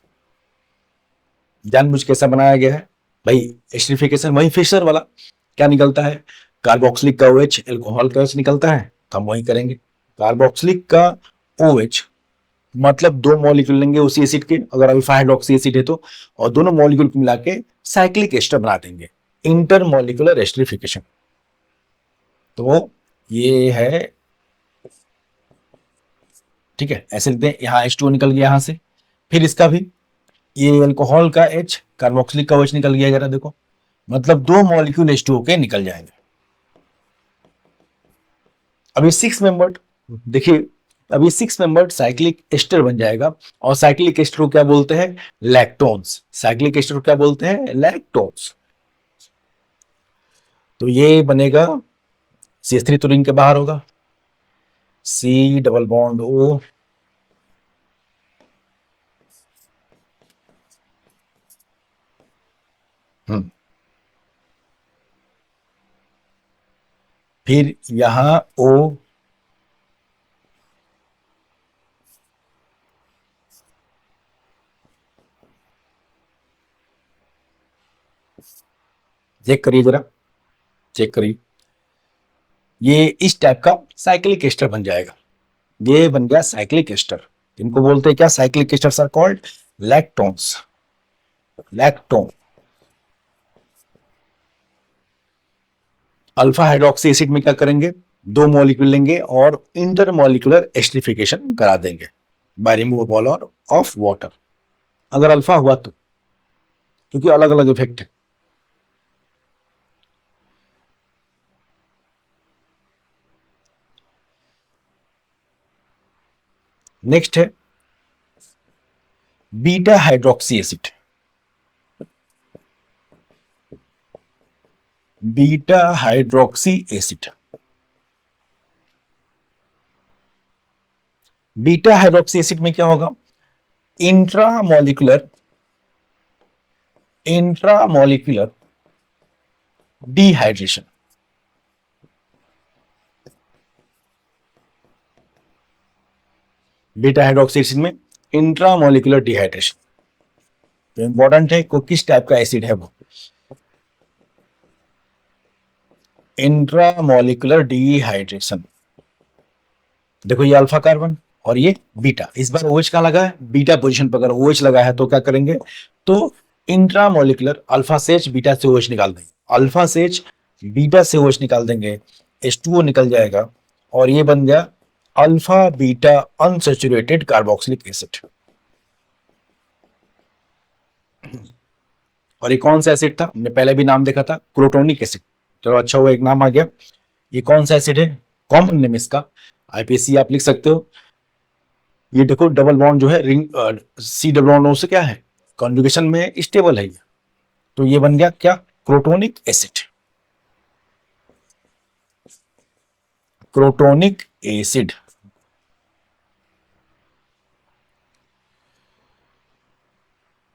जानबूझ कैसा बनाया गया है भाई, एस्टरिफिकेशन वही फिशर वाला, क्या निकलता है, कार्बोक्सिलिक का OH, एल्कोहल का H निकलता है, तो हम वही करेंगे। कार्बोक्सिलिक का OH, मतलब दो मॉलिक्यूल लेंगे उसी एसिड के, अगर अल्फा हाइड्रोक्सी एसिड है तो, और दोनों मॉलिक्यूल को मिला के साइक्लिक एस्टर बना देंगे, इंटरमॉलिक्यूलर एस्टरिफिकेशन। तो ये है, ठीक है, ऐसे लिखते हैं, यहाँ H2O निकल गया यहां से, फिर इसका भी, ये अल्कोहल का H, कार्बोक्सिलिक का OH निकल गया, जरा देखो, मतलब दो मॉलिक्यूल H2O के निकल जाएंगे। अभी 6 मेंबर्ड, देखिए, अभी 6 मेंबर्ड साइक्लिक एस्टर बन जाएगा, और साइक्लिक एस्टर को क्या बोलते हैं, लैक्टोन्स। साइक्लिक एस्टर को क्या बोलते हैं, लैक्टोन्स। तो ये बनेगा, CH3 तो रिंग के बाहर होगा, सी डबल बॉन्ड ओ, फिर यहां ओ, चेक करिए जरा, चेक करिए, ये इस टाइप का साइक्लिक एस्टर बन जाएगा। ये बन गया साइक्लिक एस्टर। इनको बोलते हैं क्या? Cyclic esters are called lactones. Lactone. Alpha hydroxy acid में क्या करेंगे? दो मॉलिक्यूल लेंगे और इंटरमॉलिक्यूलर एस्टरिफिकेशन करा देंगे बाय रिमूवल ऑफ वाटर, अगर अल्फा हुआ तो, क्योंकि अलग अलग इफेक्ट है। नेक्स्ट है beta hydroxy acid. Beta hydroxy acid. Beta hydroxy acid में क्या होगा? Intramolecular dehydration. Beta hydroxy acid में इंट्रामॉलिक्यूलर डिहाइड्रेशन। तो इंपॉर्टेंट है को किस टाइप का एसिड है वो, इंट्रामॉलिक्यूलर डिहाइड्रेशन। देखो ये अल्फा कार्बन और ये बीटा, इस बार OH कहां लगा है? बीटा पोजीशन पर। अगर OH लगा है तो क्या करेंगे? तो इंट्रामॉलिक्यूलर अल्फा से H, बीटा से OH निकाल देंगे। अल्फा से H, बीटा से OH निकाल देंगे, H2O निकल जाएगा और ये बन गया alpha beta unsaturated carboxylic acid. और ये कौन सा एसिड था? हमने पहले भी नाम देखा था, क्रोटोनिक एसिड। चलो अच्छा हुआ एक नाम आ गया। ये कौन सा एसिड है? कॉमन नेम इसका IPAC आप लिख सकते हो। ये देखो डबल बॉन्ड जो है रिंग C डबल बॉन्ड से क्या है? कॉन्जुगेशन में स्टेबल है ये। तो ये बन गया क्या? Crotonic acid. Crotonic acid.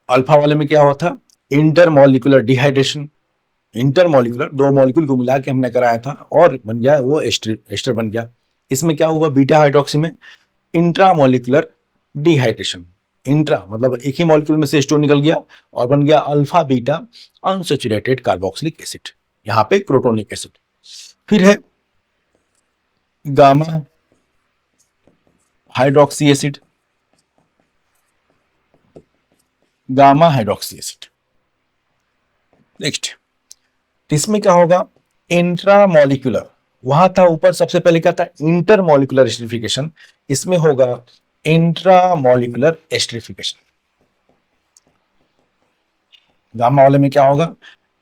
Alpha वाले में क्या हुआ था? Intermolecular dehydration. इंटरमॉलिक्यूलर दो मॉलिक्यूल को मिला के हमने कराया था और बन गया वो एस्टर बन गया। इसमें क्या हुआ? बीटा हाइड्रोक्सी में इंट्रामॉलिक्यूलर डिहाइड्रेशन। इंट्रा मतलब एक ही मॉलिक्यूल में से H2 निकल गया और बन गया alpha beta unsaturated carboxylic acid, यहां पे क्रोटोनिक एसिड। फिर है gamma hydroxy acid. Gamma hydroxy acid. Next इसमें क्या होगा? इंट्रामॉलिक्यूलर, वहां था ऊपर सबसे पहले क्या था? इंटरमॉलिक्यूलर एस्टरिफिकेशन, इसमें होगा इंट्रामॉलिक्यूलर एस्टरिफिकेशन। गामा वाले में क्या होगा?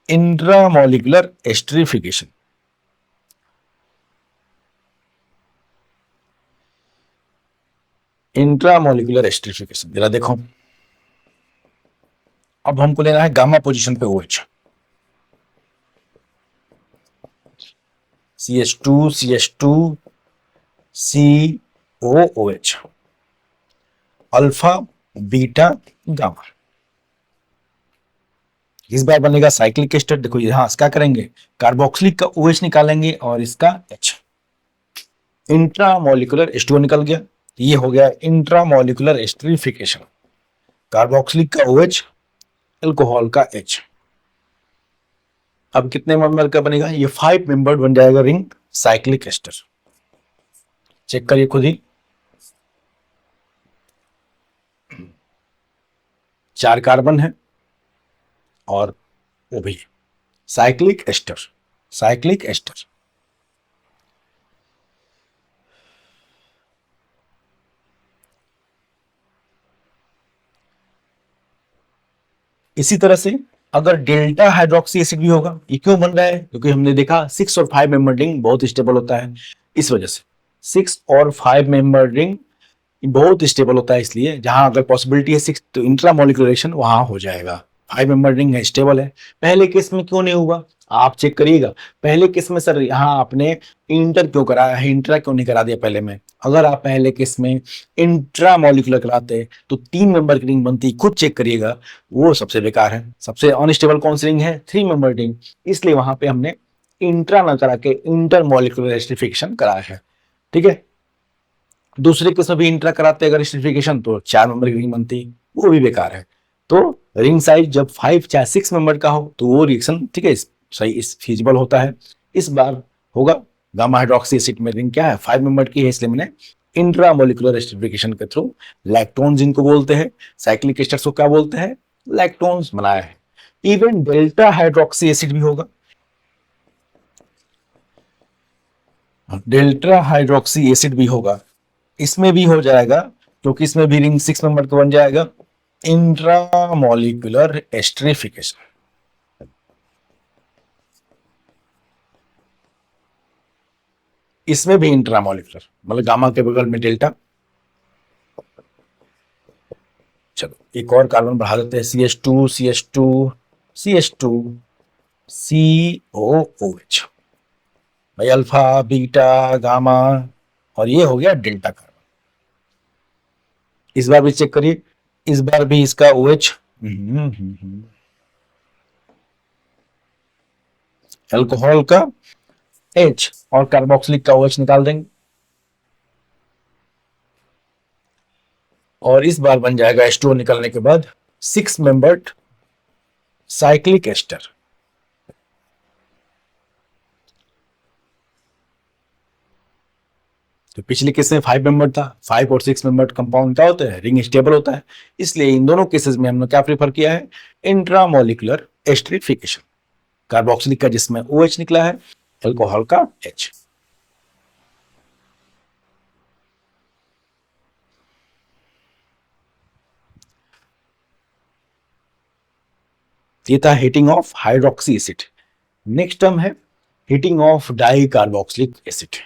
Intramolecular esterification. इंट्रामॉलिक्यूलर एस्टरिफिकेशन जरा देखो। अब हमको लेना है गामा पोजीशन पे OH। CH2 CH2 COOH, alpha beta gamma. इस बार बनेगा साइक्लिक एस्टर। देखो यहां क्या करेंगे? कार्बोक्सिलिक का OH निकालेंगे और इसका H। इंट्रामॉलिक्यूलर H2O निकल गया, ये हो गया इंट्रामॉलिक्यूलर एस्टरिफिकेशन। कार्बोक्सिलिक का OH, अल्कोहल का H। अब कितने मेंबर का बनेगा? ये 5 मेंबर बन जाएगा रिंग साइक्लिक एस्टर। चेक करिए खुद ही। 4 कार्बन है और वो भी साइक्लिक एस्टर। Cyclic ester. इसी तरह से अगर डेल्टा हाइड्रोक्सी एसिड भी होगा, ये क्यों बन रहा है? क्योंकि हमने देखा 6 और 5 मेंबर रिंग बहुत स्टेबल होता है, इस वजह से 6 और 5 मेंबर रिंग बहुत स्टेबल होता है। इसलिए जहां अगर पॉसिबिलिटी है 6 तो इंट्रामॉलिक्यूलरेशन वहां हो जाएगा 5 मेंबर रिंग है, स्टेबल है। पहले केस में क्यों नहीं हुआ, आप चेक करिएगा। पहले केस में सर यहाँ आपने इंटर क्यों कराया है, इंट्रा क्यों नहीं करा दिया पहले में। अगर आप पहले केस में इंट्रा मॉलिक्यूलर कराते तो 3 मेंबर की रिंग बनती, खुद चेक करिएगा। वो सबसे बेकार है। सबसे अनस्टेबल कौन सी रिंग है, 3 मेंबर रिंग, इसलिए वहां पे हमने इंट्रा ना करा के इंटर मॉलिक्यूलर एस्टरिफिकेशन कराया है। ठीक है, दूसरे केस में भी इंट्रा कराते अगर एस्टरिफिकेशन तो 4 मेंबर की रिंग बनती, वो भी बेकार है। तो रिंग साइज जब 5 चाहे 6 मेंबर का हो तो वो रिएक्शन ठीक है सही इस फिजिबल होता है। इस बार होगा गामा हाइड्रोक्सी एसिड में रिंग क्या है 5 मेंबर की है, इसलिए मैंने इंट्रा मोलिकुलर एस्टरिफिकेशन के थ्रू लैक्टोन जिनको बोलते हैं, साइक्लिक एस्टर्स को क्या बोलते हैं, लैक्टोन्स बनाया है। इवन डेल्टा हाइड्रोक्सी एसिड भी होगा, डेल्टा हाइड्रोक्सी एसिड भी होगा, इसमें भी हो जाएगा क्योंकि इसमें भी रिंग 6 मेंबर का बन जाएगा इंट्रामोलिकुलर एस्टरिफिकेशन। इसमें भी इंट्रामोलिकुलर मतलब गामा के बगल में डेल्टा। चलो एक और कार्बन बढ़ा देते हैं, CH2 CH2 CH2 COOH, भाई अल्फा बीटा गामा, और ये हो गया डेल्टा कार्बन। इस बार भी चेक करिए, इस बार भी इसका OH अल्कोहल का H और कार्बोक्सिलिक का OH निकाल देंगे, और इस बार बन जाएगा H2O निकलने के बाद 6 मेंबर्ड साइक्लिक एस्टर। तो पिछले केस में 5 मेंबर था, 5 और 6 मेंबर कंपाउंड क्या होता है, रिंग स्टेबल होता है, इसलिए इन दोनों केसेस में हमने क्या प्रीफर किया है, इंट्रामोलिकुलर एस्टरिफिकेशन। कार्बोक्सिलिक का जिसमें OH निकला है, अल्कोहल का H। ये था heating of hydroxy acid. Next term है heating of dicarboxylic acid.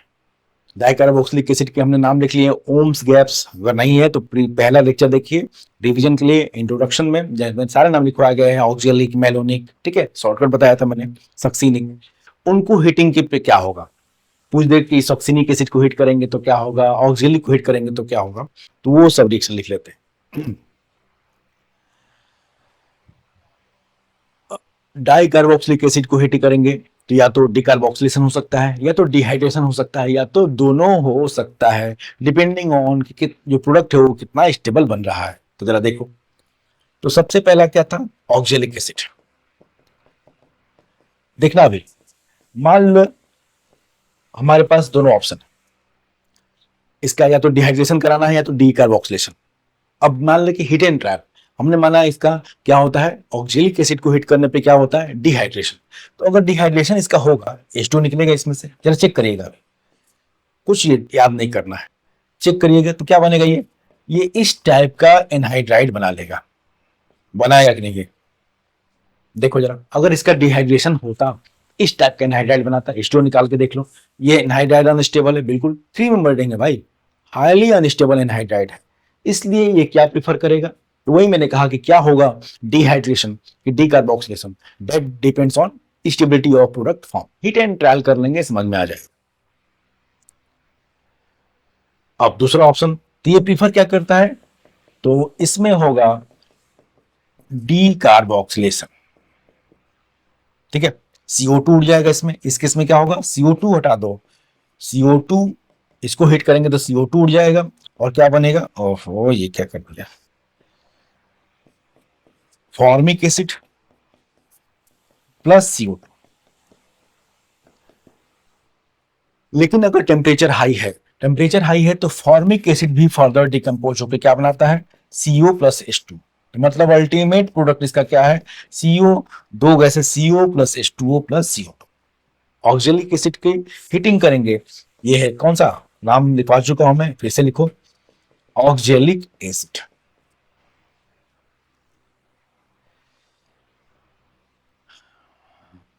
Dicarboxylic acid के हमने नाम लिख लिए ओम्स गैप्स, अगर नहीं है तो पहला लेक्चर देखिए रिवीजन के लिए, इंट्रोडक्शन में सारे नाम लिखवाया गया है, ऑक्जेलिक मेलोनिक, ठीक है शॉर्टकट बताया था मैंने, सक्सीनिक। उनको हीटिंग के पे क्या होगा, पूछ दे कि सक्सीनिक एसिड को हीट करेंगे तो क्या होगा, ऑक्जेलिक को हीट करेंगे तो क्या होगा, तो वो सब रिएक्शन लिख लेते हैं। डाई कार्बोक्सिलिक एसिड को हीट करेंगे तो या तो डिकार्बोक्सिलेशन हो सकता है, या तो डिहाइड्रेशन हो सकता है, या तो दोनों हो सकता है, डिपेंडिंग ऑन कि जो प्रोडक्ट है वो कितना स्टेबल बन रहा है। तो जरा देखो, तो सबसे पहला क्या था, ऑक्जेलिक एसिड। देखना अभी, मान लो हमारे पास दोनों ऑप्शन है, इसका या तो डिहाइड्रेशन कराना है या तो डिकार्बोक्सिलेशन। अब मान लो कि हिट एंड ट्रैप, हमने माना इसका क्या होता है, ऑक्जेलिक एसिड को हिट करने पे क्या होता है, डिहाइड्रेशन। तो अगर डिहाइड्रेशन इसका होगा, H2 निकलेगा इसमें से, जरा चेक करिएगा, कुछ याद नहीं करना है, चेक करिएगा तो क्या बनेगा, ये इस टाइप का एनहाइड्राइड बना लेगा, बनाएगा कि नहीं ये देखो जरा। अगर इसका डिहाइड्रेशन होता, इस टाइप का एनहाइड्राइड बनाता, H2 निकाल के देख लो, ये एनहाइड्राइड अनस्टेबल है, बिल्कुल 3 मेंबर रिंग है भाई, हाईली अनस्टेबल एनहाइड्राइड है, इसलिए ये क्या प्रीफर करेगा, तो वही मैंने कहा कि क्या होगा, डिहाइड्रेशन कि decarboxylation, that depends on stability of product form. Heat and trial कर लेंगे, समझ में आ जाएगा। अब दूसरा ऑप्शन, तो ये प्रीफर क्या करता है, तो इसमें होगा डिकार्बोक्सिलेशन, ठीक है, CO2 उड़ जाएगा इसमें, इस केस में क्या होगा, CO2 हटा दो, CO2 इसको हिट करेंगे तो CO2 उड़ जाएगा, और क्या बनेगा, ओहो ये क्या कर दिया, फॉर्मिक एसिड प्लस CO2। लेकिन अगर टेम्परेचर हाई है तो फॉर्मिक एसिड भी फर्दर डिकम्पोज होकर क्या बनाता है, CO प्लस H2। तो मतलब अल्टीमेट प्रोडक्ट इसका क्या है, CO, दो gases CO plus H2O plus CO2। Oxalic acid की हीटिंग करेंगे, ये है कौन सा, नाम लिखवा चुका हूं मैं, फिर से लिखो, ऑक्जेलिक एसिड।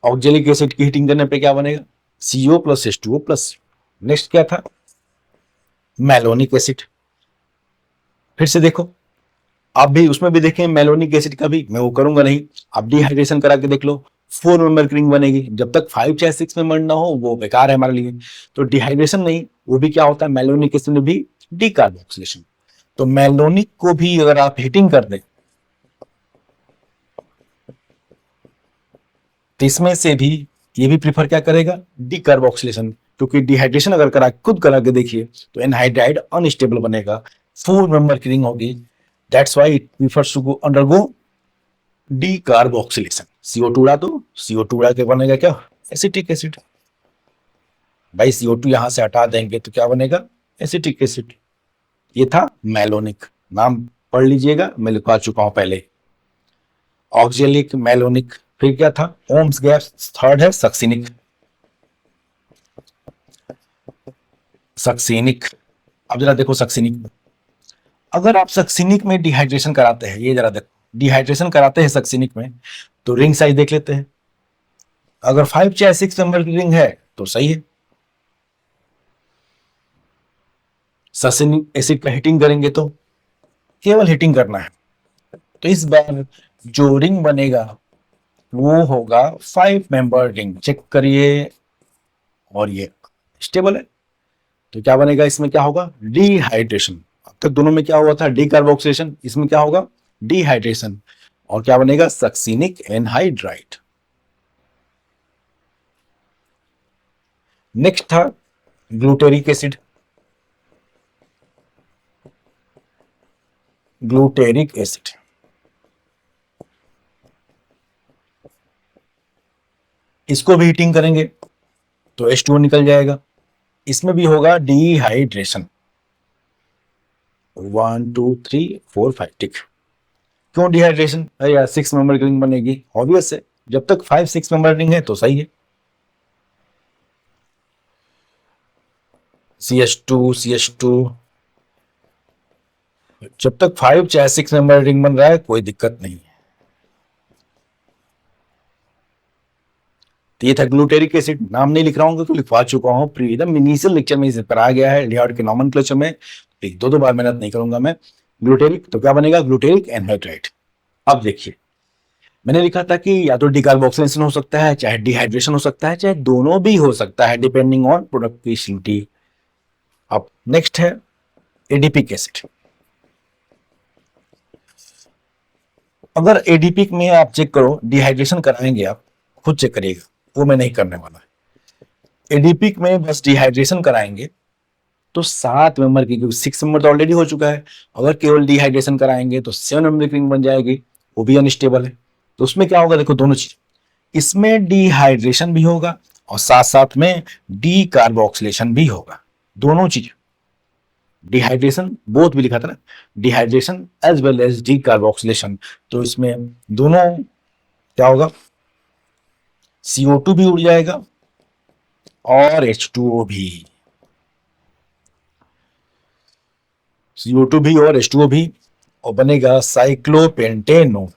ऑक्जेलिक एसिड की हीटिंग करने पे क्या बनेगा, CO plus H2O plus. Next क्या था, मैलोनिक एसिड, फिर से देखो, आप भी उसमें भी देखें मेलोनिक एसिड का भी, मैं वो करूंगा नहीं, आप डिहाइड्रेशन करा के देख लो, 4 मेंबर की रिंग बनेगी। जब तक 5 चाहे 6 मेंबर ना हो वो बेकार है हमारे लिए। तो डिहाइड्रेशन नहीं, वो भी क्या होता है, मेलोनिक एसिड में भी डीकार्बोक्सिलेशन। तो मेलोनिक को भी अगर आप हीटिंग कर दें तो इसमें से भी ये भी प्रीफर क्या करेगा, डीकार्बोक्सिलेशन। क्योंकि डिहाइड्रेशन अगर करा खुद करा के देखिए तो एनहाइड्राइड अनस्टेबल बनेगा, 4 मेंबर की रिंग होगी। That's why it prefers to go undergo decarboxylation. CO2 उड़ा दो, CO2 उड़ा के बनेगा क्या, एसिटिक एसिड। भाई CO2 यहां से हटा देंगे तो क्या बनेगा, एसिटिक एसिड। ये था मेलोनिक, नाम पढ़ लीजिएगा, मैं लिखवा चुका हूं पहले। ऑक्जेलिक, मेलोनिक, फिर क्या था, ओम्स गैस, थर्ड है सक्सिनिक। सक्सिनिक, अब जरा देखो सक्सिनिक, अगर आप सक्सिनिक में डिहाइड्रेशन कराते हैं, ये जरा देखो, डिहाइड्रेशन कराते हैं सक्सिनिक में, तो रिंग साइज देख लेते हैं। अगर 5 चाहे 6 मेंबर की रिंग है तो सही है। सक्सिनिक एसिड का हीटिंग करेंगे तो केवल हीटिंग करना है, तो इस बार जो रिंग बनेगा वो होगा 5 मेंबर रिंग। चेक करिए, और ये स्टेबल है। तो क्या बनेगा, इसमें क्या होगा, डिहाइड्रेशन। अब तक दोनों में क्या हुआ था, डीकार्बोक्सिलेशन, इसमें क्या होगा, डिहाइड्रेशन। और क्या बनेगा, सक्सिनिक एनहाइड्राइड। नेक्स्ट था ग्लूटेरिक एसिड। ग्लूटेरिक एसिड, इसको भी हीटिंग करेंगे तो H2O निकल जाएगा। इसमें भी होगा डिहाइड्रेशन, 1 2 3 4 5 टिक। क्यों डिहाइड्रेशन, अरे यार 6 मेंबर की रिंग बनेगी, ऑब्वियस है। जब तक 5 6 मेंबर रिंग है तो सही है। CH2 जब तक 5 चाहे 6 मेंबर रिंग बन रहा है कोई दिक्कत नहीं है। तो ये था ग्लूटेरिक एसिड, नाम नहीं लिख रहा हूँ तो लिखवा चुका हूँ एकदम इनिशियल लेक्चर में इसे करा गया है, लिहार्ड के नॉमेनक्लेचर में। दो दो बार मेहनत नहीं करूंगा मैं। ग्लूटेरिक, तो क्या बनेगा, ग्लूटेरिक एनहाइड्राइड। अब देखिए, मैंने लिखा था कि या तो डिकार्बोक्सिलेशन हो सकता है, चाहे डिहाइड्रेशन हो सकता है, चाहे दोनों भी हो सकता है, डिपेंडिंग ऑन प्रोडक्ट की एसिडिटी। अब नेक्स्ट है एडीपिक एसिड। अगर एडीपिक में आप चेक करो, डिहाइड्रेशन कराएंगे आप, खुद चेक करिएगा, वो मैं नहीं करने वाला। एडीपिक में बस डिहाइड्रेशन कराएंगे तो 7 मेंबर की, क्योंकि 6 मेंबर तो ऑलरेडी हो चुका है, अगर केवल डिहाइड्रेशन कराएंगे तो 7 मेंबर की रिंग बन जाएगी, वो भी अनस्टेबल है। तो उसमें क्या होगा, देखो दोनों चीज, इसमें डिहाइड्रेशन भी होगा और साथ साथ में डीकार्बोक्सिलेशन भी होगा, दोनों चीज। डिहाइड्रेशन बोथ भी लिखा था ना, dehydration as well as decarboxylation. तो इसमें दोनों क्या होगा, CO2 भी उड़ जाएगा और H2O भी, CO2 भी और H2O भी, और बनेगा साइक्लोपेंटेनो।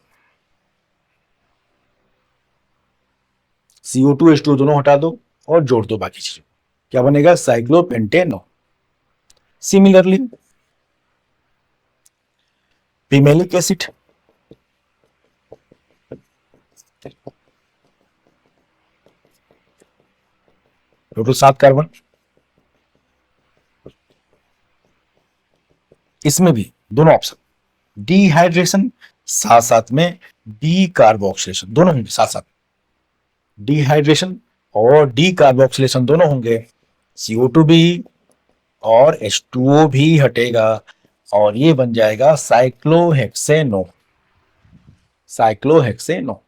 CO2 H2O दोनों हटा दो और जोड़ दो बाकी चीजों, क्या बनेगा, साइक्लोपेंटेनो। सिमिलरली पिमेलिक एसिड, टोटल 7 कार्बन, इसमें भी दोनों ऑप्शन, डिहाइड्रेशन साथ साथ में डीकार्बोक्सिलेशन, दोनों होंगे साथ साथ, डिहाइड्रेशन और डीकार्बोक्सिलेशन दोनों होंगे। CO2 भी और H2O भी हटेगा और ये बन जाएगा साइक्लोहेक्सेनो। साइक्लोहेक्सेनो।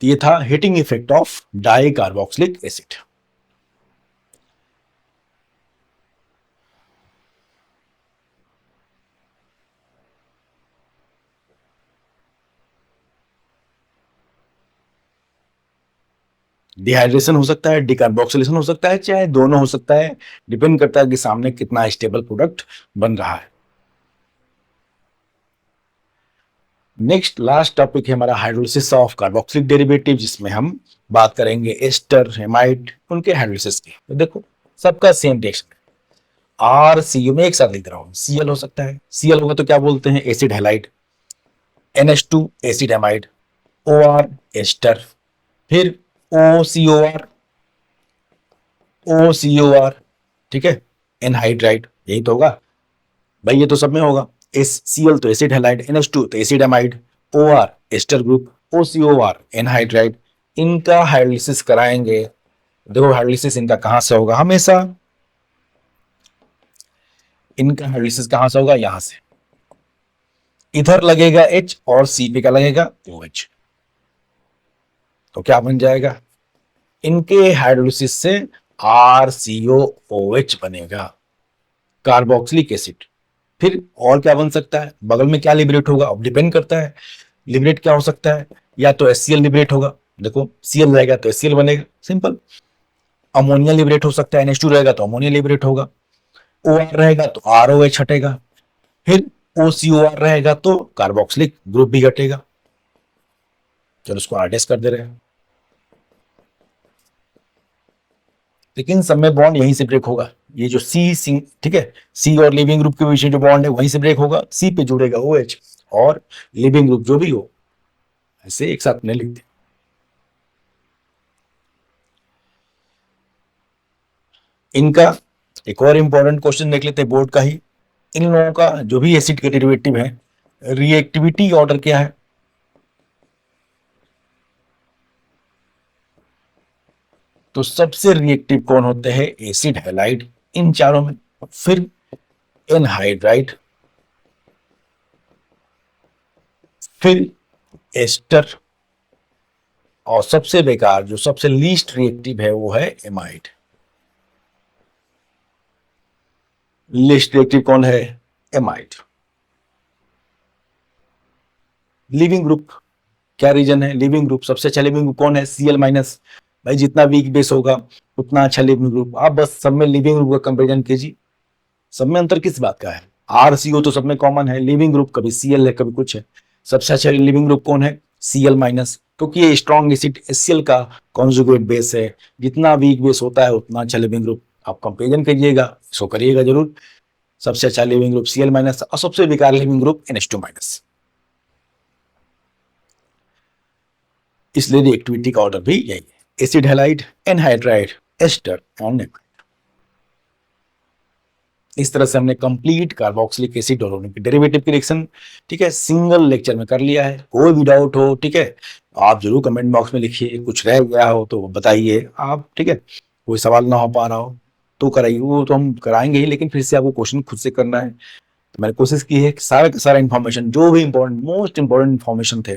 ये था heating effect of dicarboxylic acid. Dehydration हो सकता है, डिकार्बोक्सिलेशन हो सकता है, चाहे दोनों हो सकता है, डिपेंड करता है कि सामने कितना स्टेबल प्रोडक्ट बन रहा है। नेक्स्ट लास्ट टॉपिक है हमारा हाइड्रोलिसिस ऑफ कार्बोक्सिलिक डेरिवेटिव, जिसमें हम बात करेंगे एस्टर, हेमाइड, उनके हाइड्रोलिसिस की। तो देखो सबका सेम रिएक्शन है। RCO में एक साथ लिख रहा हूं, Cl हो सकता है, Cl होगा तो क्या बोलते हैं, acid halide, NH2 acid amide, OR ester, फिर OCOR, OCOR, ठीक है, एनहाइड्राइड, यही तो होगा भाई, ये तो सब में होगा। Cl तो एसिड हैलाइड, NH2 तो acid amide, OR ester group, OCOR anhydride, इनका हाइड्रोलिसिस कराएंगे। देखो हाइड्रोलिसिस इनका कहां से होगा, हमेशा इनका हाइड्रोलिसिस कहां से होगा, यहां से, इधर लगेगा H और C पे क्या लगेगा, OH, तो क्या बन जाएगा, इनके हाइड्रोलिसिस से RCOOH बनेगा, कार्बोक्सिलिक एसिड। फिर और क्या बन सकता है, बगल में क्या लिबरेट होगा, अब डिपेंड करता है लिबरेट क्या हो सकता है, या तो HCl लिबरेट होगा, देखो Cl रहेगा तो HCl बनेगा, सिंपल। अमोनिया लिबरेट हो सकता है, NH2 रहेगा तो अमोनिया लिबरेट होगा, OR रहेगा तो ROH हटेगा, फिर OCOR रहेगा तो कार्बोक्सिलिक ग्रुप भी घटेगा। चलो उसको आरडेस कर दे रहे हैं, लेकिन सब में बॉन्ड यहीं से ब्रेक होगा, ये जो सी, ठीक है, सी और लिविंग ग्रुप के बीच में जो बॉन्ड है वहीं से ब्रेक होगा, सी पे जुड़ेगा OH और लिविंग ग्रुप जो भी हो, ऐसे एक साथ नहीं लिखते। इनका एक और इंपॉर्टेंट क्वेश्चन देख लेते हैं बोर्ड का ही, इन लोगों का जो भी एसिड के डेरिवेटिव है, रिएक्टिविटी ऑर्डर क्या है, तो सबसे रिएक्टिव कौन होते हैं, एसिड हैलाइड इन चारों में, फिर एनहाइड्राइड, फिर एस्टर, और सबसे बेकार जो सबसे लीस्ट रिएक्टिव है वो है एमाइड। लीस्ट रिएक्टिव कौन है, एमाइड। लिविंग ग्रुप क्या रीजन है, लिविंग ग्रुप सबसे अच्छा लिविंग ग्रुप कौन है, Cl माइनस, भाई जितना वीक बेस होगा उतना अच्छा लिविंग ग्रुप, आप बस सब में लिविंग ग्रुप का कंपेरिजन कीजिए, सब में अंतर किस बात का है, RCO तो सब में कॉमन है, लिविंग ग्रुप कभी Cl है कभी कुछ है, सबसे अच्छा लिविंग ग्रुप कौन है, Cl माइनस, क्योंकि ये स्ट्रॉन्ग एसिड HCl का कॉन्जुगेट बेस है, जितना वीक बेस होता है उतना अच्छा लिविंग ग्रुप, आप कंपेरिजन करिएगा, इसको करिएगा जरूर, सबसे अच्छा लिविंग ग्रुप Cl माइनस और सबसे बेकार लिविंग ग्रुप NH2 माइनस, इसलिए रिएक्टिविटी का ऑर्डर भी यही है, एसिड हैलाइड, एनहाइड्राइड, एस्टर और नेमाइड। इस तरह से हमने कंप्लीट कार्बोक्सिलिक एसिड और उनके डेरिवेटिव की रिएक्शन, ठीक है, सिंगल लेक्चर में कर लिया है। कोई भी डाउट हो, ठीक है, आप जरूर कमेंट बॉक्स में लिखिए, कुछ रह गया हो तो बताइए आप, ठीक है, कोई सवाल ना हो पा रहा हो तो कराइए, वो तो हम कराएंगे ही, लेकिन फिर से आपको क्वेश्चन खुद से करना है। तो मैंने कोशिश की है कि सारा का सारा इन्फॉर्मेशन जो भी इंपॉर्टेंट मोस्ट इंपॉर्टेंट इन्फॉर्मेशन थे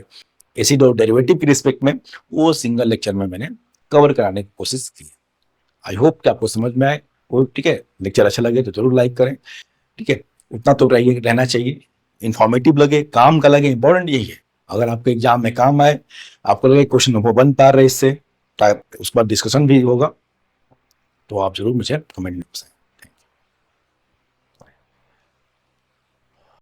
एसिड और डेरिवेटिव के रिस्पेक्ट में, वो सिंगल लेक्चर में मैंने कवर कराने की कोशिश की। आई होप कि आपको समझ में आए, वो ठीक है, लेक्चर अच्छा लगे तो जरूर लाइक करें, ठीक है, उतना तो रहिए रहना चाहिए, इन्फॉर्मेटिव लगे, काम का लगे, इंपॉर्टेंट यही है। अगर आपके एग्जाम में काम आए, आपको लगे क्वेश्चन वो बन पा रहे इससे, उसके बाद डिस्कशन भी होगा, तो आप जरूर मुझे कमेंट में बताएं।